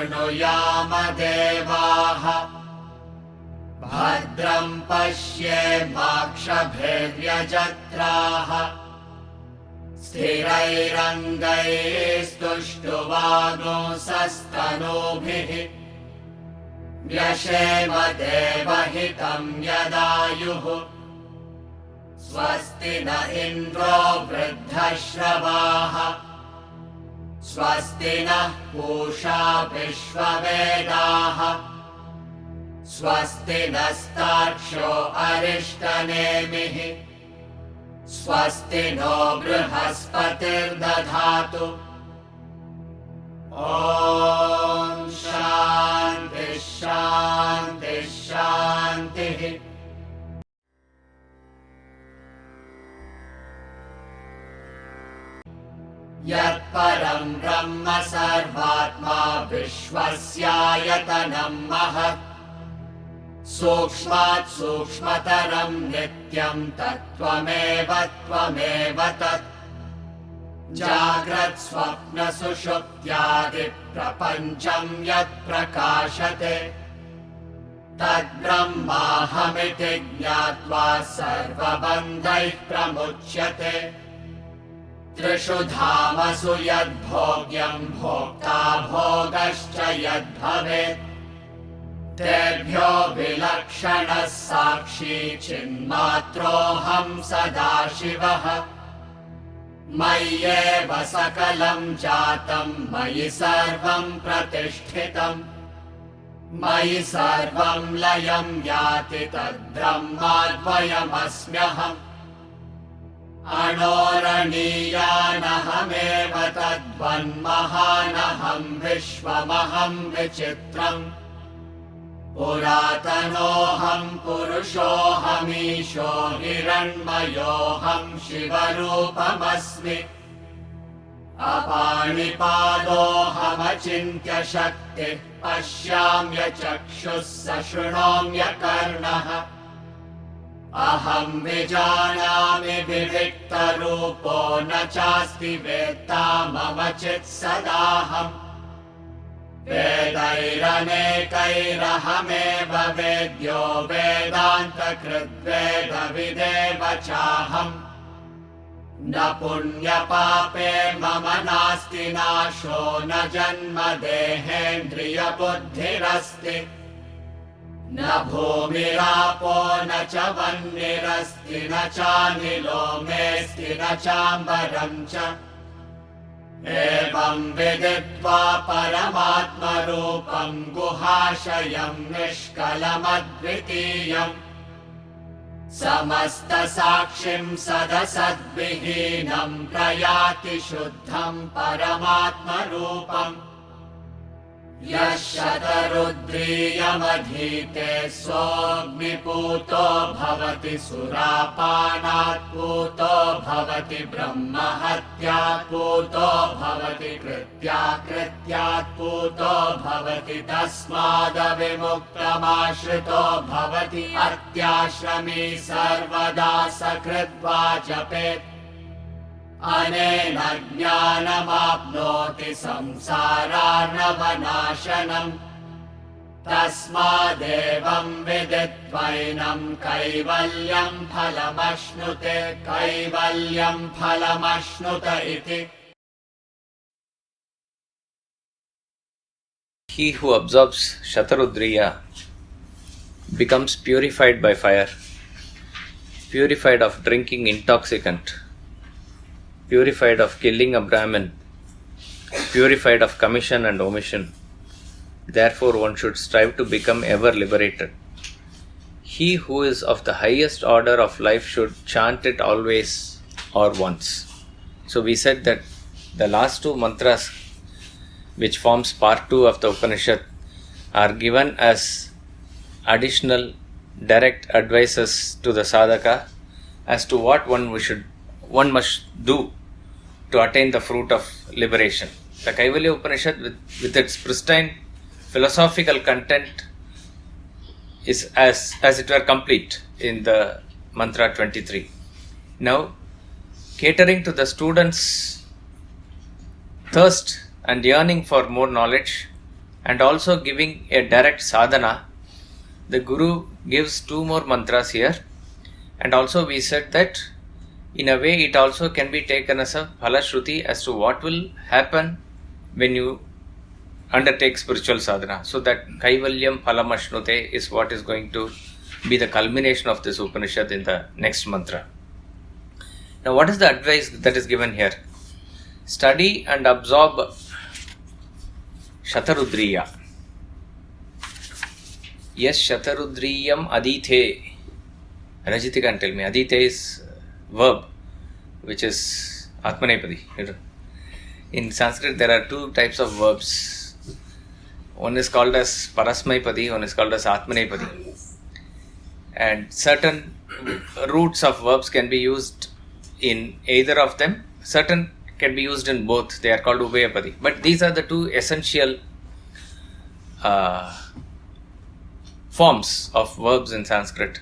शृणुयाम देवाः भद्रं पश्येमाक्षभिर्यजत्राः स्थिरैरङ्गैस्तुष्टुवागुंसस्तनूभिः व्यशेम देवहितं यदायुः स्वस्ति न इन्द्रो वृद्धश्रवाः स्वस्ति नः पूषा विश्ववेदाः स्वस्ति नस्तार्क्ष्यो अरिष्टनेमिः स्वस्ति नो बृहस्पतिर्दधातु। ॐ शान्ति शान्ति शान्तिः। यत्परं ब्रह्म सर्वात्मा विश्वस्यायतनं महत् सूक्ष्मात् सूक्ष्मतरं नित्यं तत्त्वमेव त्वमेव तत् जाग्रत् स्वप्न सुषुप्त्यादि प्रपञ्चं यत् प्रकाशते तद्ब्रह्माहमिति ज्ञात्वा सर्वबन्धैः प्रमुच्यते। त्रिषु धामसु यद्भोग्यं भोक्ता भोगश्च यद्भवेत् तेभ्यो विलक्षणः साक्षी चिन्मात्रोऽहं सदाशिवः मय्येव सकलं जातं मयि सर्वं प्रतिष्ठितम् मयि सर्वं लयं याति तद्ब्रह्माद्वयमस्म्यहम् अणोरणीयानहमेव तद्वन्महानहं विश्वमहं विचित्रम् पुरातनोऽहं पुरुषोऽहमीशो हिरण्मयोऽहं शिवरूपमस्मि अपाणिपादोऽहमचिन्त्य शक्तिः पश्याम्य चक्षुः सशृणोम्य कर्णः अहं विजानामि विविक्तरूपो न चास्ति वेत्ता मम चित् सदाहम् वेदैरनेकैरहमेव वेद्यो वेदान्तकृद्वेदविदेव चाहम् न पुण्यपापे मम नास्ति नाशो न जन्म देहेन्द्रियबुद्धिरस्ति न भूमिरापो न च वह्निरस्ति न चानिलो मेऽस्ति न चाम्बरं च एवं विदित्वा परमात्मरूपं गुहाशयं निष्कलमद्वितीयम् समस्तसाक्षिं सदसद्विहीनं प्रयाति शुद्धं परमात्मरूपम् यः शतरुद्रीयमधीते सोऽग्निपूतो भवति सुरापानात् पूतो भवति ब्रह्महत्यात् पूतो भवति कृत्यात् पूतो भवति तस्मादविमुक्तमाश्रितो भवति अत्याश्रमी सर्वदा सकृद्वा जपेत् अनेन ज्ञानमाप्नोति संसारार्णवनाशनम् तस्मादेवं विदित्वैनं कैवल्यं फलमश्नुते कैवल्यं फलमश्नुत इति। He who absorbs Shatarudreeya becomes purified by fire, purified of drinking intoxicant, purified of killing a Brahmin, purified of commission and omission. Therefore, one should strive to become ever liberated. He who is of the highest order of life should chant it always or once. So we said that the last two mantras, which forms part 2 of the Upanishad, are given as additional direct advices to the sadhaka as to what one must do to attain the fruit of liberation. The Kaivalya Upanishad, with its pristine philosophical content, is as it were complete in the mantra 23. Now, catering to the students' thirst and yearning for more knowledge, and also giving a direct sadhana, the Guru gives 2 more mantras here. And also we said that in a way it also can be taken as a phalashruti as to what will happen when you undertake spiritual sadhana. So that Kaivalyam Phalamashnute is what is going to be the culmination of this Upanishad in the next mantra. Now what is the advice that is given here? Study and absorb Shatarudriya. Yes, Shatarudriyam adithe. Rajiti can tell me. Adithe is verb, which is Atmanepadi. In Sanskrit, there are 2 types of verbs. One is called as Parasmaipadi, one is called as Atmanepadi. And certain roots of verbs can be used in either of them. Certain can be used in both. They are called Ubhayapadi. But these are the 2 essential forms of verbs in Sanskrit.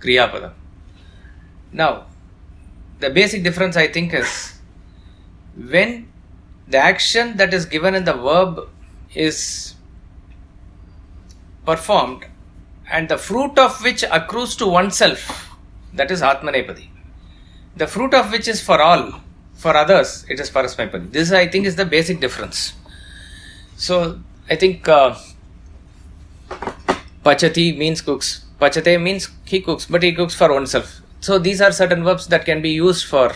Kriyapadam. Now, the basic difference I think is when the action that is given in the verb is performed and the fruit of which accrues to oneself, that is Atmanepadi. The fruit of which is for all, for others, it is Parasmaipadi. This I think is the basic difference. So, I think Pachati means cooks. Pachate means he cooks, but he cooks for oneself. So these are certain verbs that can be used for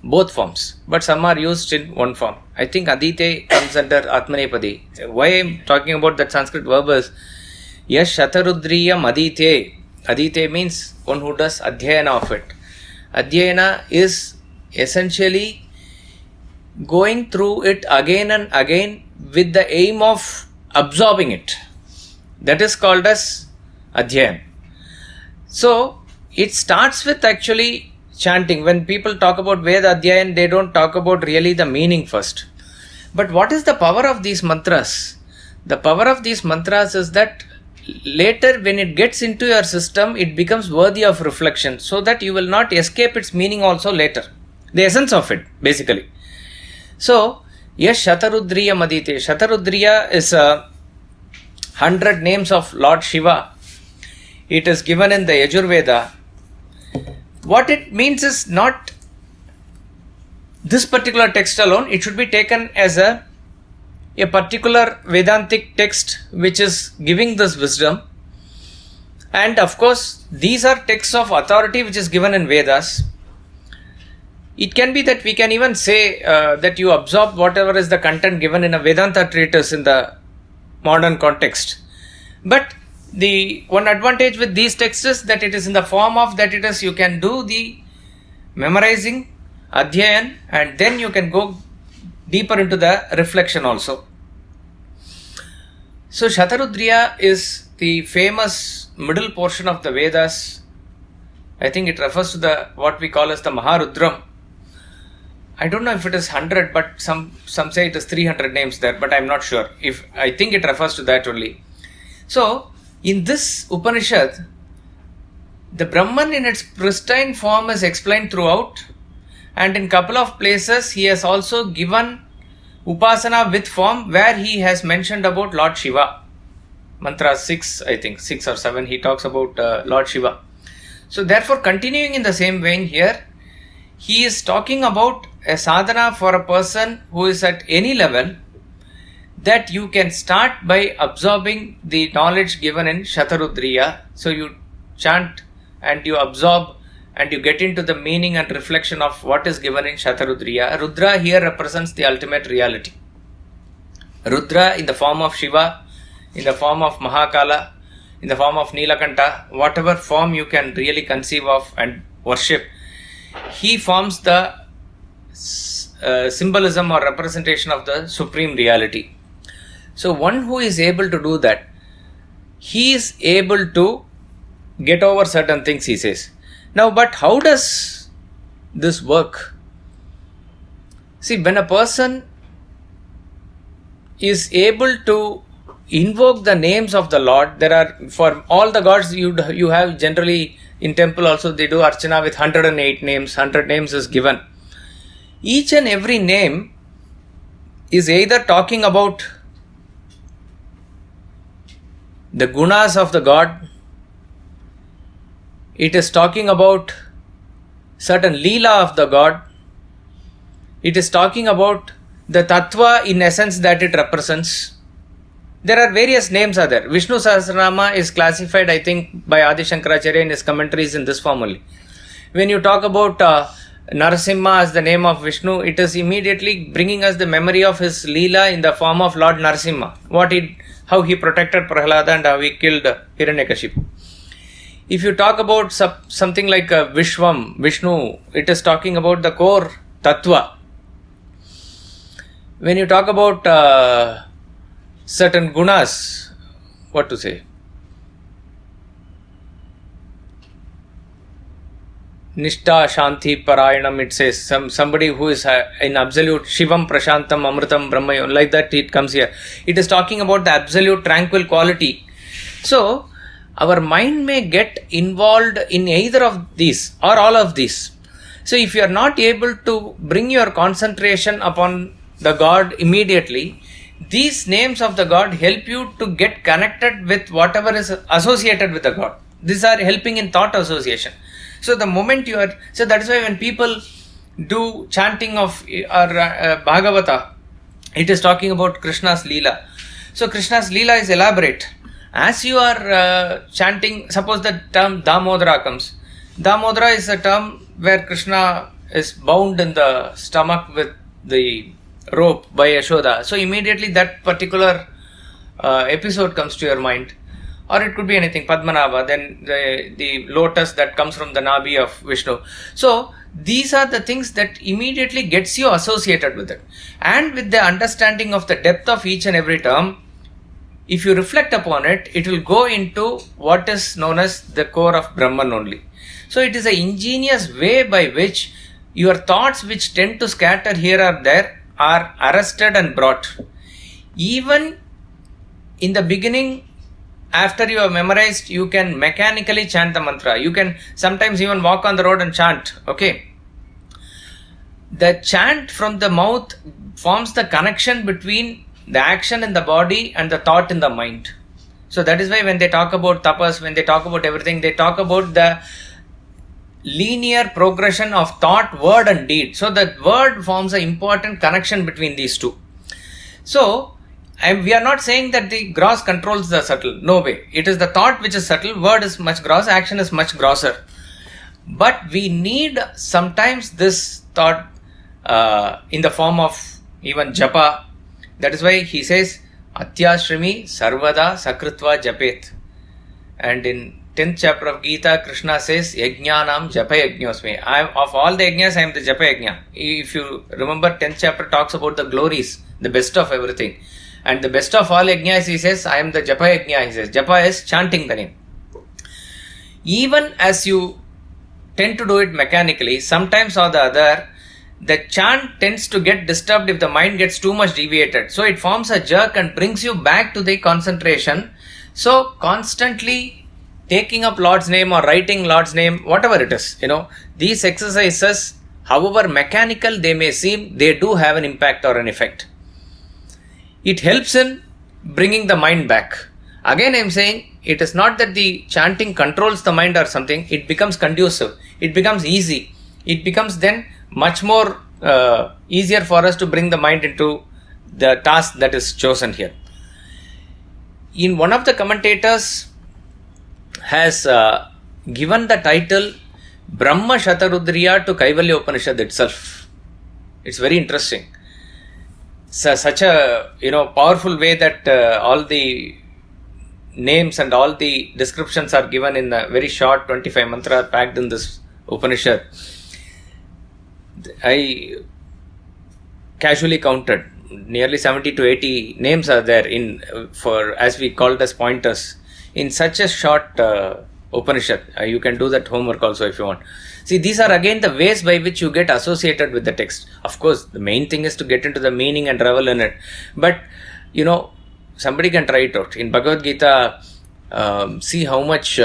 both forms, but some are used in one form. I think Adite comes under Atmanepadi. Why I am talking about that Sanskrit verb is Yes Shatarudriyam Adite. Adite means one who does Adhyayana of it. Adhyayana is essentially going through it again and again with the aim of absorbing it. That is called as Adhyayan. So, it starts with actually chanting. When people talk about Veda Adhyayan, they don't talk about really the meaning first. But what is the power of these mantras? The power of these mantras is that later when it gets into your system, it becomes worthy of reflection so that you will not escape its meaning also later. The essence of it, basically. So, yes, Shatarudriya Madite. Shatarudriya is 100 names of Lord Shiva. It is given in the Yajur Veda. What it means is not this particular text alone. It should be taken as a particular Vedantic text which is giving this wisdom. And of course, these are texts of authority which is given in Vedas. It can be that we can even say that you absorb whatever is the content given in a Vedanta treatise in the modern context. But the one advantage with these texts is that it is in the form of that it is you can do the memorizing, adhyayan, and then you can go deeper into the reflection also. So Shatarudriya is the famous middle portion of the Vedas. I think it refers to the what we call as the Maharudram. I don't know if it is 100, but some say it is 300 names there, but I am not sure. I think it refers to that only. So, in this Upanishad, the Brahman in its pristine form is explained throughout, and in couple of places he has also given Upasana with form where he has mentioned about Lord Shiva. Mantra 6, I think, 6 or 7, he talks about Lord Shiva. So therefore, continuing in the same vein here, he is talking about a sadhana for a person who is at any level, that you can start by absorbing the knowledge given in Shatarudriya. So you chant and you absorb and you get into the meaning and reflection of what is given in Shatarudriya. Rudra here represents the ultimate reality. Rudra in the form of Shiva, in the form of Mahakala, in the form of Nilakanta, whatever form you can really conceive of and worship, he forms the symbolism or representation of the supreme reality. So one who is able to do that, he is able to get over certain things, he says. Now, but how does this work? See, when a person is able to invoke the names of the Lord, there are, for all the gods you have generally in temple also they do Archana with 108 names, 100 names is given. Each and every name is either talking about the gunas of the God. It is talking about certain leela of the God. It is talking about the tattva in essence that it represents. There are various names are there. Vishnu Sahasranama is classified, I think, by Adi Shankaracharya in his commentaries in this form only. When you talk about Narasimha as the name of Vishnu, it is immediately bringing us the memory of his leela in the form of Lord Narasimha. How he protected Prahlada and how he killed Hiranyakashipu. If you talk about something like Vishwam, Vishnu, it is talking about the core tattva. When you talk about certain gunas, what to say? Nishta Shanti Parayanam, it says somebody who is in absolute Shivam Prashantam Amritam Brahmayam, like that it comes here. It is talking about the absolute tranquil quality. So, our mind may get involved in either of these or all of these. So, if you are not able to bring your concentration upon the God immediately, these names of the God help you to get connected with whatever is associated with the God. These are helping in thought association. So the moment you are, so that is why when people do chanting of Bhagavata, it is talking about Krishna's Leela. So Krishna's Leela is elaborate. As you are chanting, suppose the term Damodara comes. Damodara is a term where Krishna is bound in the stomach with the rope by Yashoda. So immediately that particular episode comes to your mind. Or it could be anything, Padmanabha, then the lotus that comes from the Nabi of Vishnu. So these are the things that immediately gets you associated with it. And with the understanding of the depth of each and every term, if you reflect upon it, it will go into what is known as the core of Brahman only. So it is an ingenious way by which your thoughts which tend to scatter here or there are arrested and brought. Even in the beginning, after you have memorized, you can mechanically chant the mantra. You can sometimes even walk on the road and chant. Okay. The chant from the mouth forms the connection between the action in the body and the thought in the mind. So that is why when they talk about tapas, when they talk about everything, they talk about the linear progression of thought, word and deed. So the word forms an important connection between these two. So we are not saying that the gross controls the subtle. No way. It is the thought which is subtle. Word is much gross. Action is much grosser. But we need sometimes this thought in the form of even japa. That is why he says, Atyashrimi Sarvada Sakritva Japet. And in 10th chapter of Gita, Krishna says, Yajnanam Japa Yajñosme. Of all the yajnas, I am the Japa Yajna. If you remember, 10th chapter talks about the glories, the best of everything. And the best of all yajnas, he says, I am the Japa Yajna, he says. Japa is chanting the name. Even as you tend to do it mechanically, sometimes or the other, the chant tends to get disturbed if the mind gets too much deviated. So it forms a jerk and brings you back to the concentration. So constantly taking up Lord's name or writing Lord's name, whatever it is, these exercises, however mechanical they may seem, they do have an impact or an effect. It helps in bringing the mind back. Again, I am saying it is not that the chanting controls the mind or something. It becomes conducive. It becomes easy. It becomes then much more easier for us to bring the mind into the task that is chosen here. In one of the commentators has given the title Brahma Shatarudriya to Kaivalya Upanishad itself. It's very interesting. Such a powerful way that all the names and all the descriptions are given in a very short 25 mantra packed in this Upanishad. I casually counted nearly 70 to 80 names are there for as we called as pointers in such a short Upanishad. You can do that homework also if you want. See, these are again the ways by which you get associated with the text. Of course, the main thing is to get into the meaning and revel in it. But, somebody can try it out. In Bhagavad Gita, see how much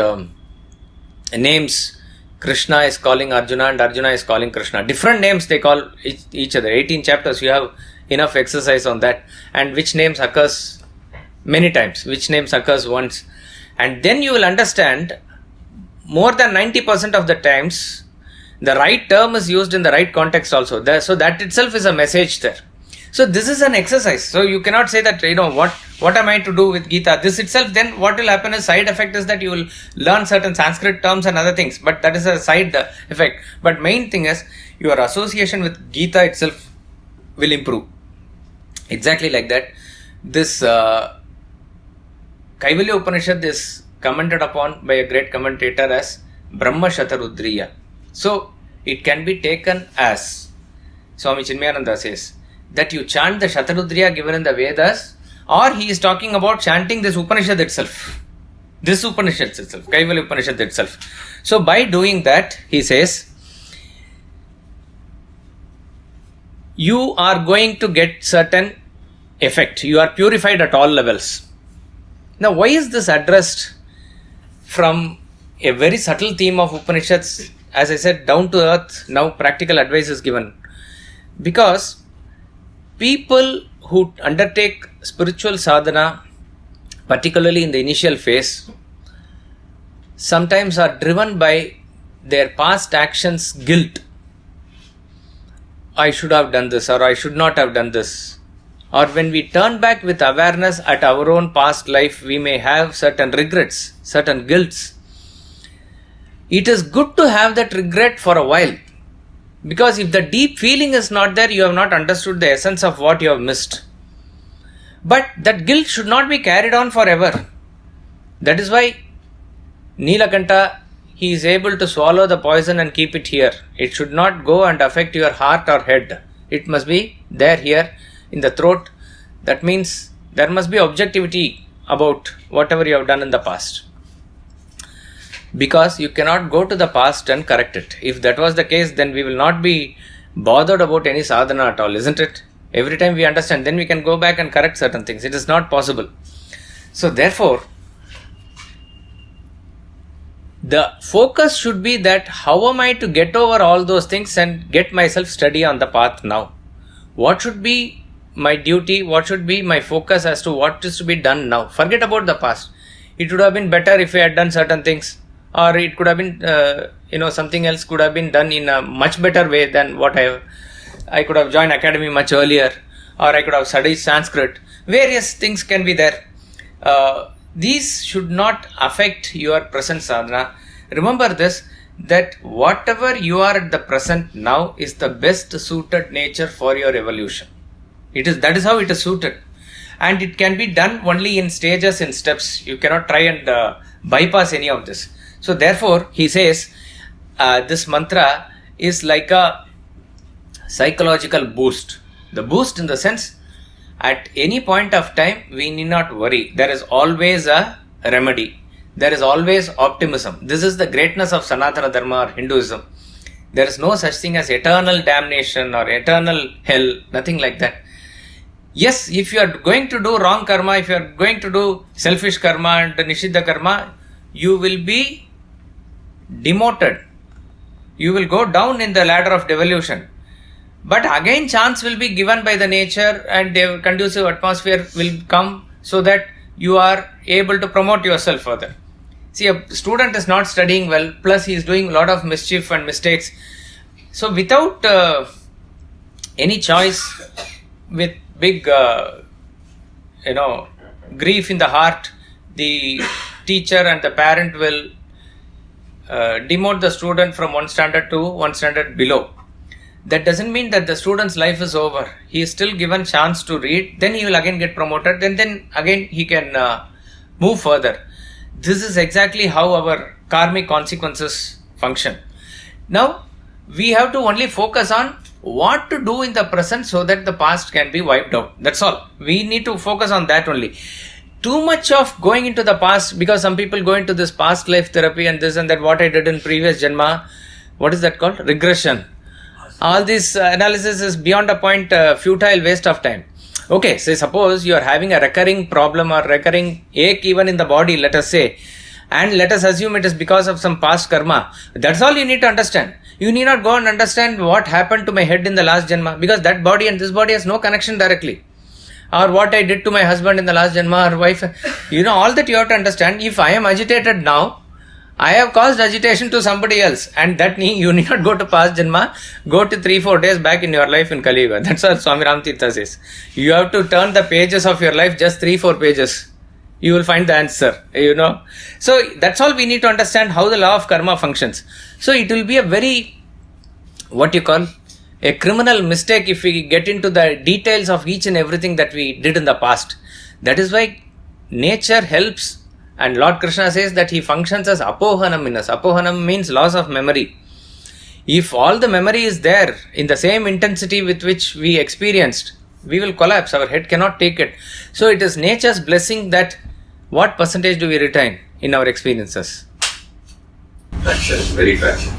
names Krishna is calling Arjuna and Arjuna is calling Krishna. Different names they call each other. 18 chapters, you have enough exercise on that. And which names occurs many times, which names occurs once, and then you will understand more than 90% of the times the right term is used in the right context also. So that itself is a message there. So this is an exercise. So you cannot say that, what am I to do with Gita? This itself, then what will happen is, side effect is that you will learn certain Sanskrit terms and other things, but that is a side effect. But main thing is, your association with Gita itself will improve. Exactly like that. This Kaivalya Upanishad is commented upon by a great commentator as Brahma Shatarudriya. So it can be taken as, Swami Chinmayananda says, that you chant the Shatarudriya given in the Vedas, or he is talking about chanting this Upanishad itself. This Upanishad itself, Kaivalya Upanishad itself. So by doing that, he says, you are going to get certain effect. You are purified at all levels. Now, why is this addressed from a very subtle theme of Upanishads? As I said, down to earth, now practical advice is given. Because people who undertake spiritual sadhana, particularly in the initial phase, sometimes are driven by their past actions' guilt. I should have done this, or I should not have done this. Or when we turn back with awareness at our own past life, we may have certain regrets, certain guilts. It is good to have that regret for a while. Because if the deep feeling is not there, you have not understood the essence of what you have missed. But that guilt should not be carried on forever. That is why Nilakanta, he is able to swallow the poison and keep it here. It should not go and affect your heart or head. It must be there here in the throat. That means there must be objectivity about whatever you have done in the past. Because you cannot go to the past and correct it. If that was the case, then we will not be bothered about any sadhana at all, isn't it? Every time we understand, then we can go back and correct certain things. It is not possible. So therefore, the focus should be that how am I to get over all those things and get myself steady on the path now? What should be my duty? What should be my focus as to what is to be done now? Forget about the past. It would have been better if I had done certain things. Or it could have been, something else could have been done in a much better way than what I could have joined academy much earlier, or I could have studied Sanskrit. Various things can be there. These should not affect your present sadhana. Remember this, that whatever you are at the present now is the best suited nature for your evolution. That is how it is suited. And it can be done only in stages, in steps. You cannot try and bypass any of this. So therefore, he says, this mantra is like a psychological boost. The boost in the sense, at any point of time, we need not worry. There is always a remedy. There is always optimism. This is the greatness of Sanatana Dharma or Hinduism. There is no such thing as eternal damnation or eternal hell, nothing like that. Yes, if you are going to do wrong karma, if you are going to do selfish karma and Nishiddha karma, you will be demoted. You will go down in the ladder of devolution. But again, chance will be given by the nature and the conducive atmosphere will come so that you are able to promote yourself further. See, a student is not studying well, plus he is doing a lot of mischief and mistakes. So without any choice, with big, grief in the heart, the teacher and the parent will demote the student from one standard to one standard below. That doesn't mean that the student's life is over. He is still given chance to read, then he will again get promoted, and then again he can move further. This is exactly how our karmic consequences function. Now, we have to only focus on what to do in the present so that the past can be wiped out. That's all. We need to focus on that only. Too much of going into the past, because some people go into this past life therapy and this and that, what I did in previous janma, what is that called? Regression. All this analysis is beyond a point futile waste of time. Okay, say suppose you are having a recurring problem or recurring ache even in the body, let us say, and let us assume it is because of some past karma. That's all you need to understand. You need not go and understand what happened to my head in the last janma, because that body and this body has no connection directly. or what I did to my husband in the last Janma or wife. All that you have to understand. If I am agitated now, I have caused agitation to somebody else, and that you need not go to past Janma, go to 3-4 days back in your life in Kali Yuga. That's what Swami Ramtirtha says. You have to turn the pages of your life, just 3-4 pages. You will find the answer, So that's all we need to understand, how the law of karma functions. So it will be a very, a criminal mistake if we get into the details of each and everything that we did in the past. That is why nature helps, and Lord Krishna says that he functions as apohanam in us. Apohanam means loss of memory. If all the memory is there in the same intensity with which we experienced, we will collapse. Our head cannot take it. So it is nature's blessing that what percentage do we retain in our experiences? Fraction, very fraction.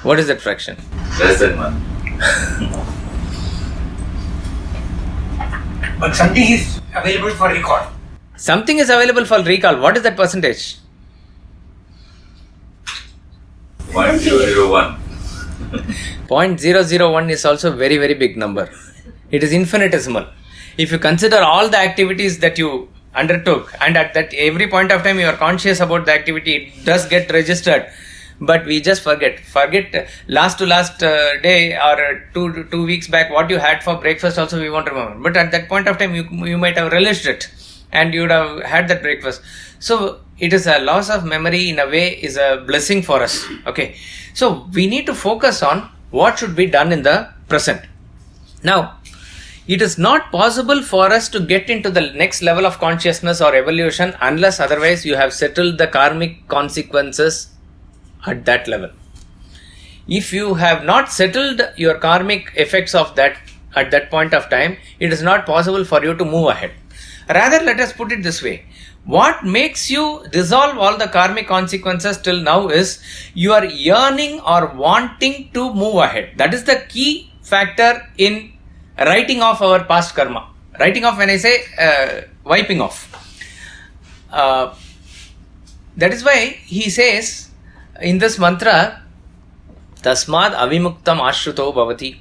What is that fraction? Less than 1. But something is available for recall. Something is available for recall. What is that percentage? 0.001. 0.001 is also a very, very big number. It is infinitesimal. If you consider all the activities that you undertook, and at that every point of time you are conscious about the activity, it does get registered, but we just forget last day or 2 weeks back what you had for breakfast also we won't remember, but at that point of time you might have relished it and you would have had that breakfast. So it is a loss of memory, in a way is a blessing for us. Okay, so we need to focus on what should be done in the present. Now, it is not possible for us to get into the next level of consciousness or evolution unless otherwise you have settled the karmic consequences at that level. If you have not settled your karmic effects of that at that point of time, it is not possible for you to move ahead. Rather, let us put it this way. What makes you dissolve all the karmic consequences till now is your yearning or wanting to move ahead. That is the key factor in writing off our past karma. Writing off, when I say wiping off. That is why he says in this mantra, Tasmad avimuktam ashruto bhavati.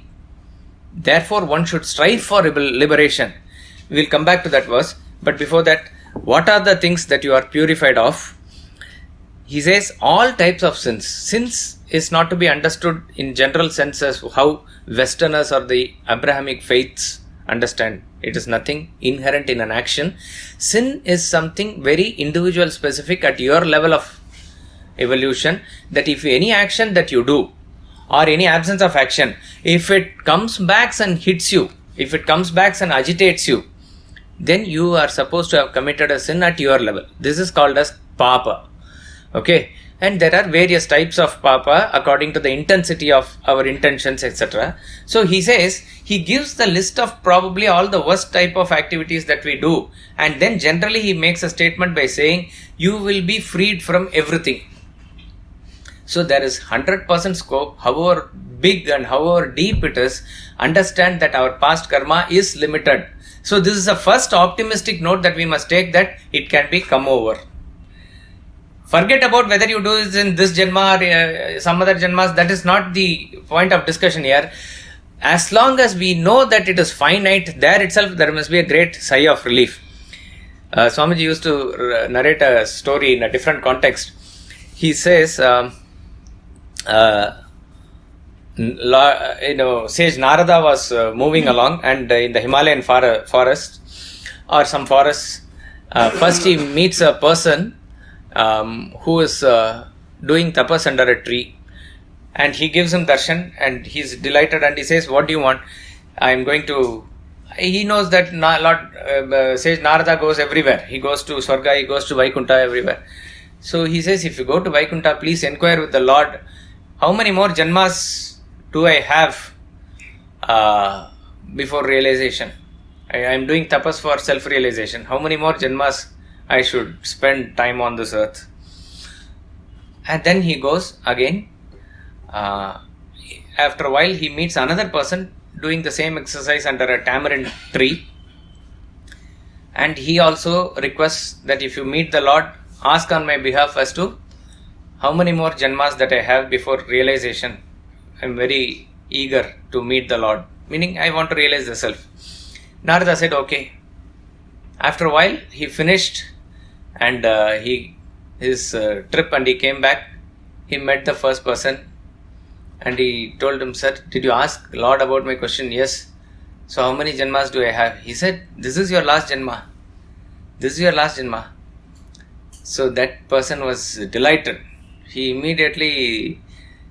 Therefore, one should strive for liberation. We will come back to that verse. But before that, what are the things that you are purified of? He says all types of sins. Sins is not to be understood in general sense as how Westerners or the Abrahamic faiths understand. It is nothing inherent in an action. Sin is something very individual specific at your level of evolution, that if any action that you do or any absence of action, if it comes back and hits you, if it comes back and agitates you, then you are supposed to have committed a sin at your level. This is called as papa. Okay, and there are various types of papa according to the intensity of our intentions, etc. So he says, he gives the list of probably all the worst type of activities that we do, and then generally he makes a statement by saying, you will be freed from everything. So there is 100% scope, however big and however deep it is, understand that our past karma is limited. So this is a first optimistic note that we must take, that it can be come over. Forget about whether you do this in this Janma or some other Janmas. That is not the point of discussion here. As long as we know that it is finite, there itself there must be a great sigh of relief. Swamiji used to narrate a story in a different context. He says, Sage Narada was moving along, and in the Himalayan forest or some forests, first he meets a person who is doing tapas under a tree, and he gives him darshan, and he is delighted, and he says, what do you want? He knows that Lord Sage Narada goes everywhere. He goes to Swarga, he goes to Vaikuntha, everywhere. So he says, if you go to Vaikuntha, please inquire with the Lord, how many more janmas do I have before realization? I am doing tapas for self-realization. How many more janmas I should spend time on this earth? And then he goes again. After a while, he meets another person doing the same exercise under a tamarind tree. And he also requests that if you meet the Lord, ask on my behalf as to how many more janmas that I have before realization. I am very eager to meet the Lord. Meaning, I want to realize the self. Narada said, okay, After a while, he finished and his trip, and he came back. He met the first person and he told him, "Sir, did you ask Lord about my question?" "Yes." "So how many janmas do I have?" He said, "This is your last janma. This is your last janma." So that person was delighted. He immediately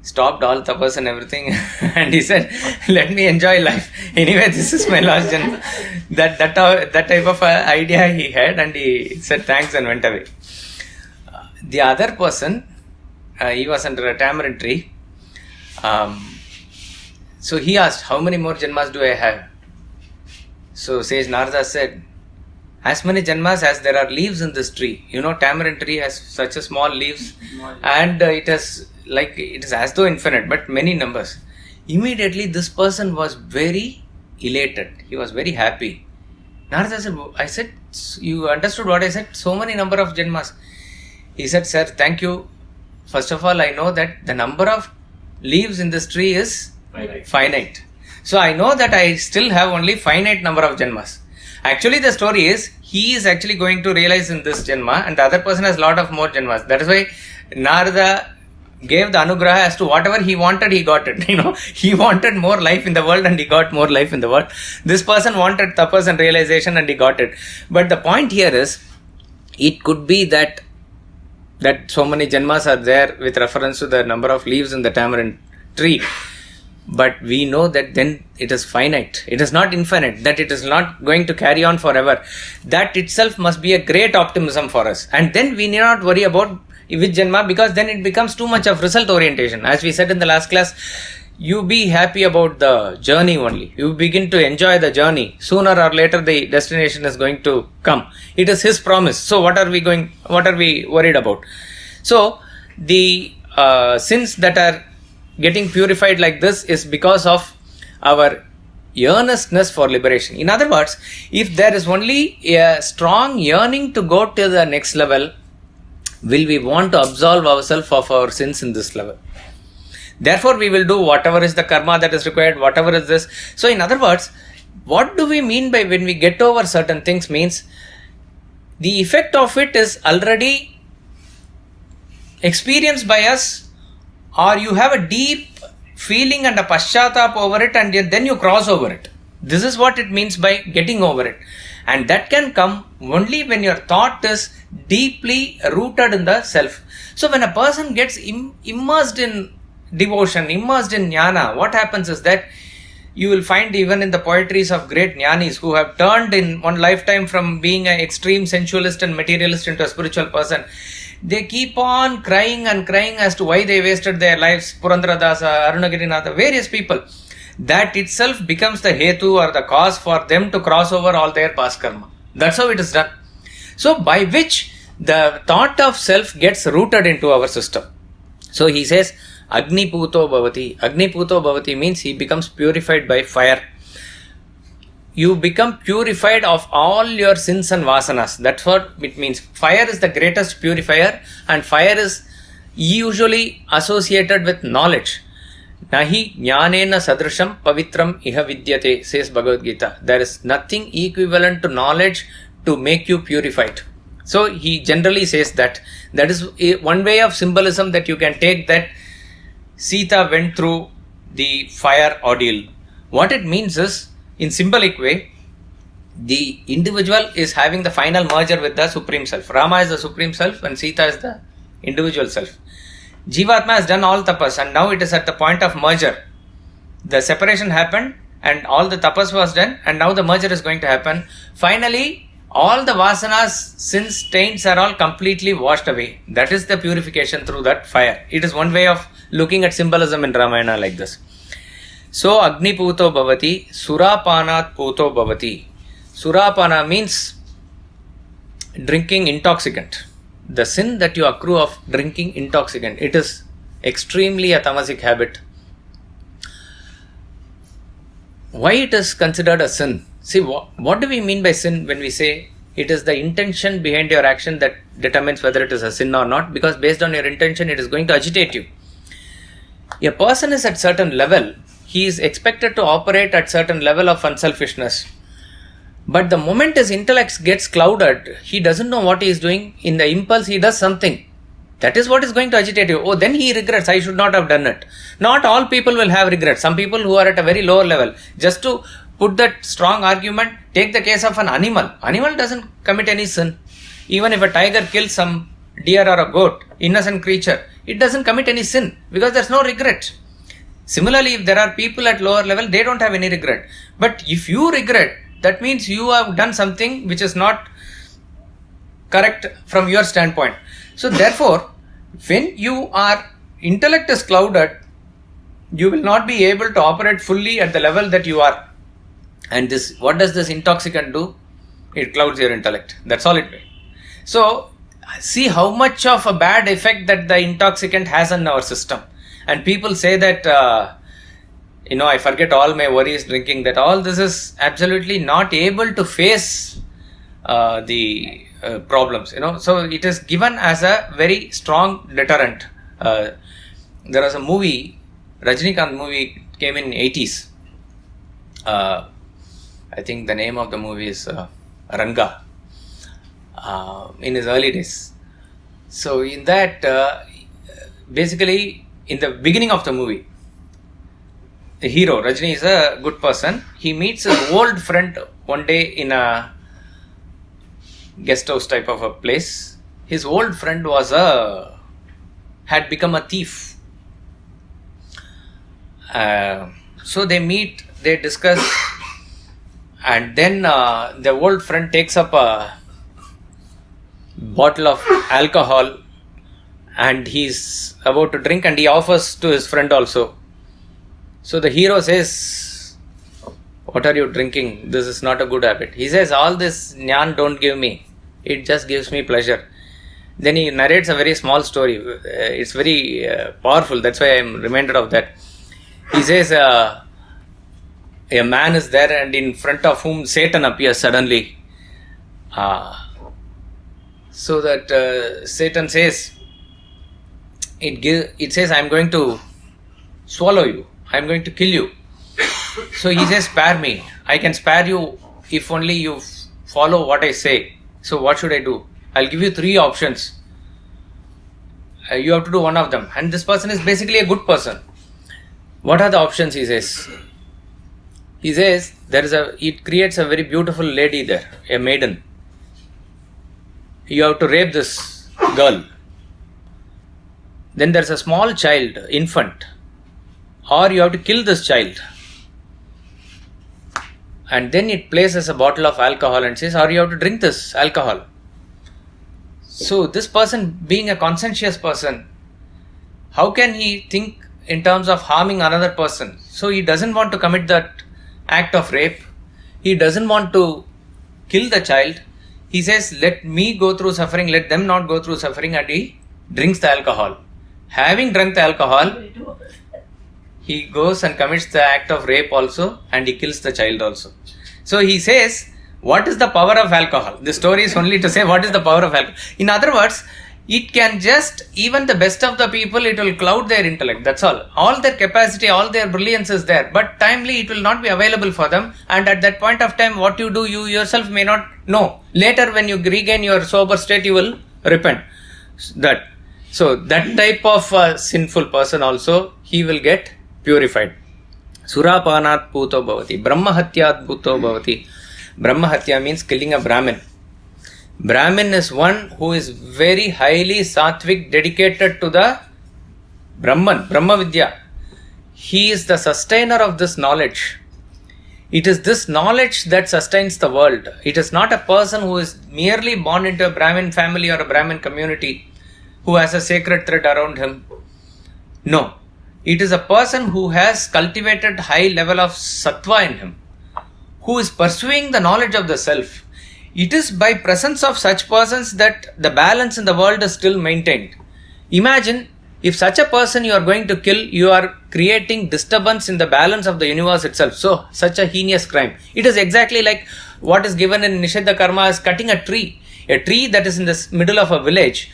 stopped all tapas and everything and he said, "Let me enjoy life. Anyway, this is my last janma." That type of idea he had, and he said thanks and went away. The other person, he was under a tamarind tree. So he asked, "How many more janmas do I have?" So sage Narada said, "As many janmas as there are leaves in this tree." You know, tamarind tree has such a small leaves, and it is as though infinite, but many numbers. Immediately this person was very elated. He was very happy. Narada said, "I said, you understood what I said? So many number of janmas." He said, "Sir, thank you. First of all, I know that the number of leaves in this tree is finite. So I know that I still have only finite number of janmas." Actually, the story is, he is actually going to realize in this janma, and the other person has lot of more janmas. That is why Narada gave the anugraha as to whatever he wanted, he got it. He wanted more life in the world and he got more life in the world. This person wanted tapas and realization and he got it. But the point here is, it could be that so many janmas are there with reference to the number of leaves in the tamarind tree. But we know that then it is finite. It is not infinite. That it is not going to carry on forever. That itself must be a great optimism for us. And then we need not worry about which janma, because then it becomes too much of result orientation. As we said in the last class, you be happy about the journey only. You begin to enjoy the journey. Sooner or later the destination is going to come. It is his promise. So what are we worried about? So the sins that are getting purified like this is because of our earnestness for liberation. In other words, if there is only a strong yearning to go to the next level, will we want to absolve ourselves of our sins in this level? Therefore, we will do whatever is the karma that is required, whatever is this. So, in other words, what do we mean by when we get over certain things means the effect of it is already experienced by us, or you have a deep feeling and a paschatap over it, and then you cross over it. This is what it means by getting over it. And that can come only when your thought is deeply rooted in the self. So when a person gets immersed in devotion, immersed in jnana, what happens is that you will find even in the poetries of great jnanis who have turned in one lifetime from being an extreme sensualist and materialist into a spiritual person, they keep on crying and crying as to why they wasted their lives. Purandaradasa, Arunagirinatha, various people. That itself becomes the hetu or the cause for them to cross over all their past karma. That's how it is done. So by which the thought of self gets rooted into our system. So he says, Agni Puto Bhavati. Agni Puto Bhavati means he becomes purified by fire. You become purified of all your sins and vasanas. That's what it means. Fire is the greatest purifier, and fire is usually associated with knowledge. Nahi jnanena sadrisham pavitram iha vidyate, says Bhagavad Gita. There is nothing equivalent to knowledge to make you purified. So he generally says that. That is one way of symbolism that you can take, that Sita went through the fire ordeal. What it means is, in symbolic way, the individual is having the final merger with the Supreme Self. Rama is the Supreme Self and Sita is the individual self. Jivatma has done all tapas and now it is at the point of merger. The separation happened and all the tapas was done, and now the merger is going to happen. Finally, all the vasanas, sins, stains are all completely washed away. That is the purification through that fire. It is one way of looking at symbolism in Ramayana like this. So, Agni Puto Bhavati, Surapanat Puto Bhavati. Surapana means drinking intoxicant. The sin that you accrue of drinking intoxicant, it is extremely a tamasic habit. Why it is considered a sin? See, what do we mean by sin when we say it is the intention behind your action that determines whether it is a sin or not? Because based on your intention, it is going to agitate you. A person is at certain level. He is expected to operate at certain level of unselfishness. But the moment his intellect gets clouded, he doesn't know what he is doing. In the impulse, he does something. That is what is going to agitate you. Oh, then he regrets, I should not have done it. Not all people will have regrets. Some people who are at a very lower level. Just to put that strong argument, take the case of an animal. Animal doesn't commit any sin. Even if a tiger kills some deer or a goat, innocent creature, it doesn't commit any sin because there's no regret. Similarly, if there are people at lower level, they don't have any regret. But if you regret, that means you have done something which is not correct from your standpoint. So therefore, when your intellect is clouded, you will not be able to operate fully at the level that you are. And this, what does this intoxicant do? It clouds your intellect. That's all it does. So see how much of a bad effect that the intoxicant has on our system. And people say that, I forget all my worries drinking, that all this is absolutely not able to face the problems. So it is given as a very strong deterrent. There was a movie, Rajinikanth movie, came in 80s. I think the name of the movie is Ranga. In his early days. So in that, basically in the beginning of the movie, the hero, Rajini, is a good person. He meets his old friend one day in a guest house type of a place. His old friend had become a thief. So they meet, they discuss, and then the old friend takes up a bottle of alcohol and he's about to drink, and he offers to his friend also. So the hero says, "What are you drinking? This is not a good habit." He says, "All this jnana don't give me. It just gives me pleasure." Then he narrates a very small story. It's very powerful. That's why I'm reminded of that. He says, a man is there and in front of whom Satan appears suddenly. So that Satan says, it says, "I'm going to swallow you. I'm going to kill you." So he says, "Spare me. I can spare you if only you follow what I say. So what should I do? I'll give you 3 options. You have to do one of them." And this person is basically a good person. What are the options? He says, it creates a very beautiful lady there, a maiden. You have to rape this girl. Then there's a small child, infant. Or you have to kill this child. And then it places a bottle of alcohol and says, or you have to drink this alcohol. So this person, being a conscientious person, how can he think in terms of harming another person? So he doesn't want to commit that act of rape. He doesn't want to kill the child. He says, "Let me go through suffering, let them not go through suffering," and he drinks the alcohol. Having drunk the alcohol, he goes and commits the act of rape also, and he kills the child also. So he says, what is the power of alcohol? The story is only to say what is the power of alcohol. In other words, it can just, even the best of the people, it will cloud their intellect. That's all. All their capacity, all their brilliance is there. But timely, it will not be available for them. And at that point of time, what you do, you yourself may not know. Later, when you regain your sober state, you will repent. So that type of sinful person also, he will get purified. Surapanat puto bhavati. Brahmahatyat puto bhavati. Brahmahatya means killing a Brahmin. Brahmin is one who is very highly sattvic, dedicated to the Brahman, Brahma Vidya. He is the sustainer of this knowledge. It is this knowledge that sustains the world. It is not a person who is merely born into a Brahmin family or a Brahmin community who has a sacred thread around him. No. It is a person who has cultivated high level of sattva in him, who is pursuing the knowledge of the self. It is by presence of such persons that the balance in the world is still maintained. Imagine if such a person you are going to kill, you are creating disturbance in the balance of the universe itself. So, such a heinous crime. It is exactly like what is given in Nishedha Karma as cutting a tree that is in the middle of a village.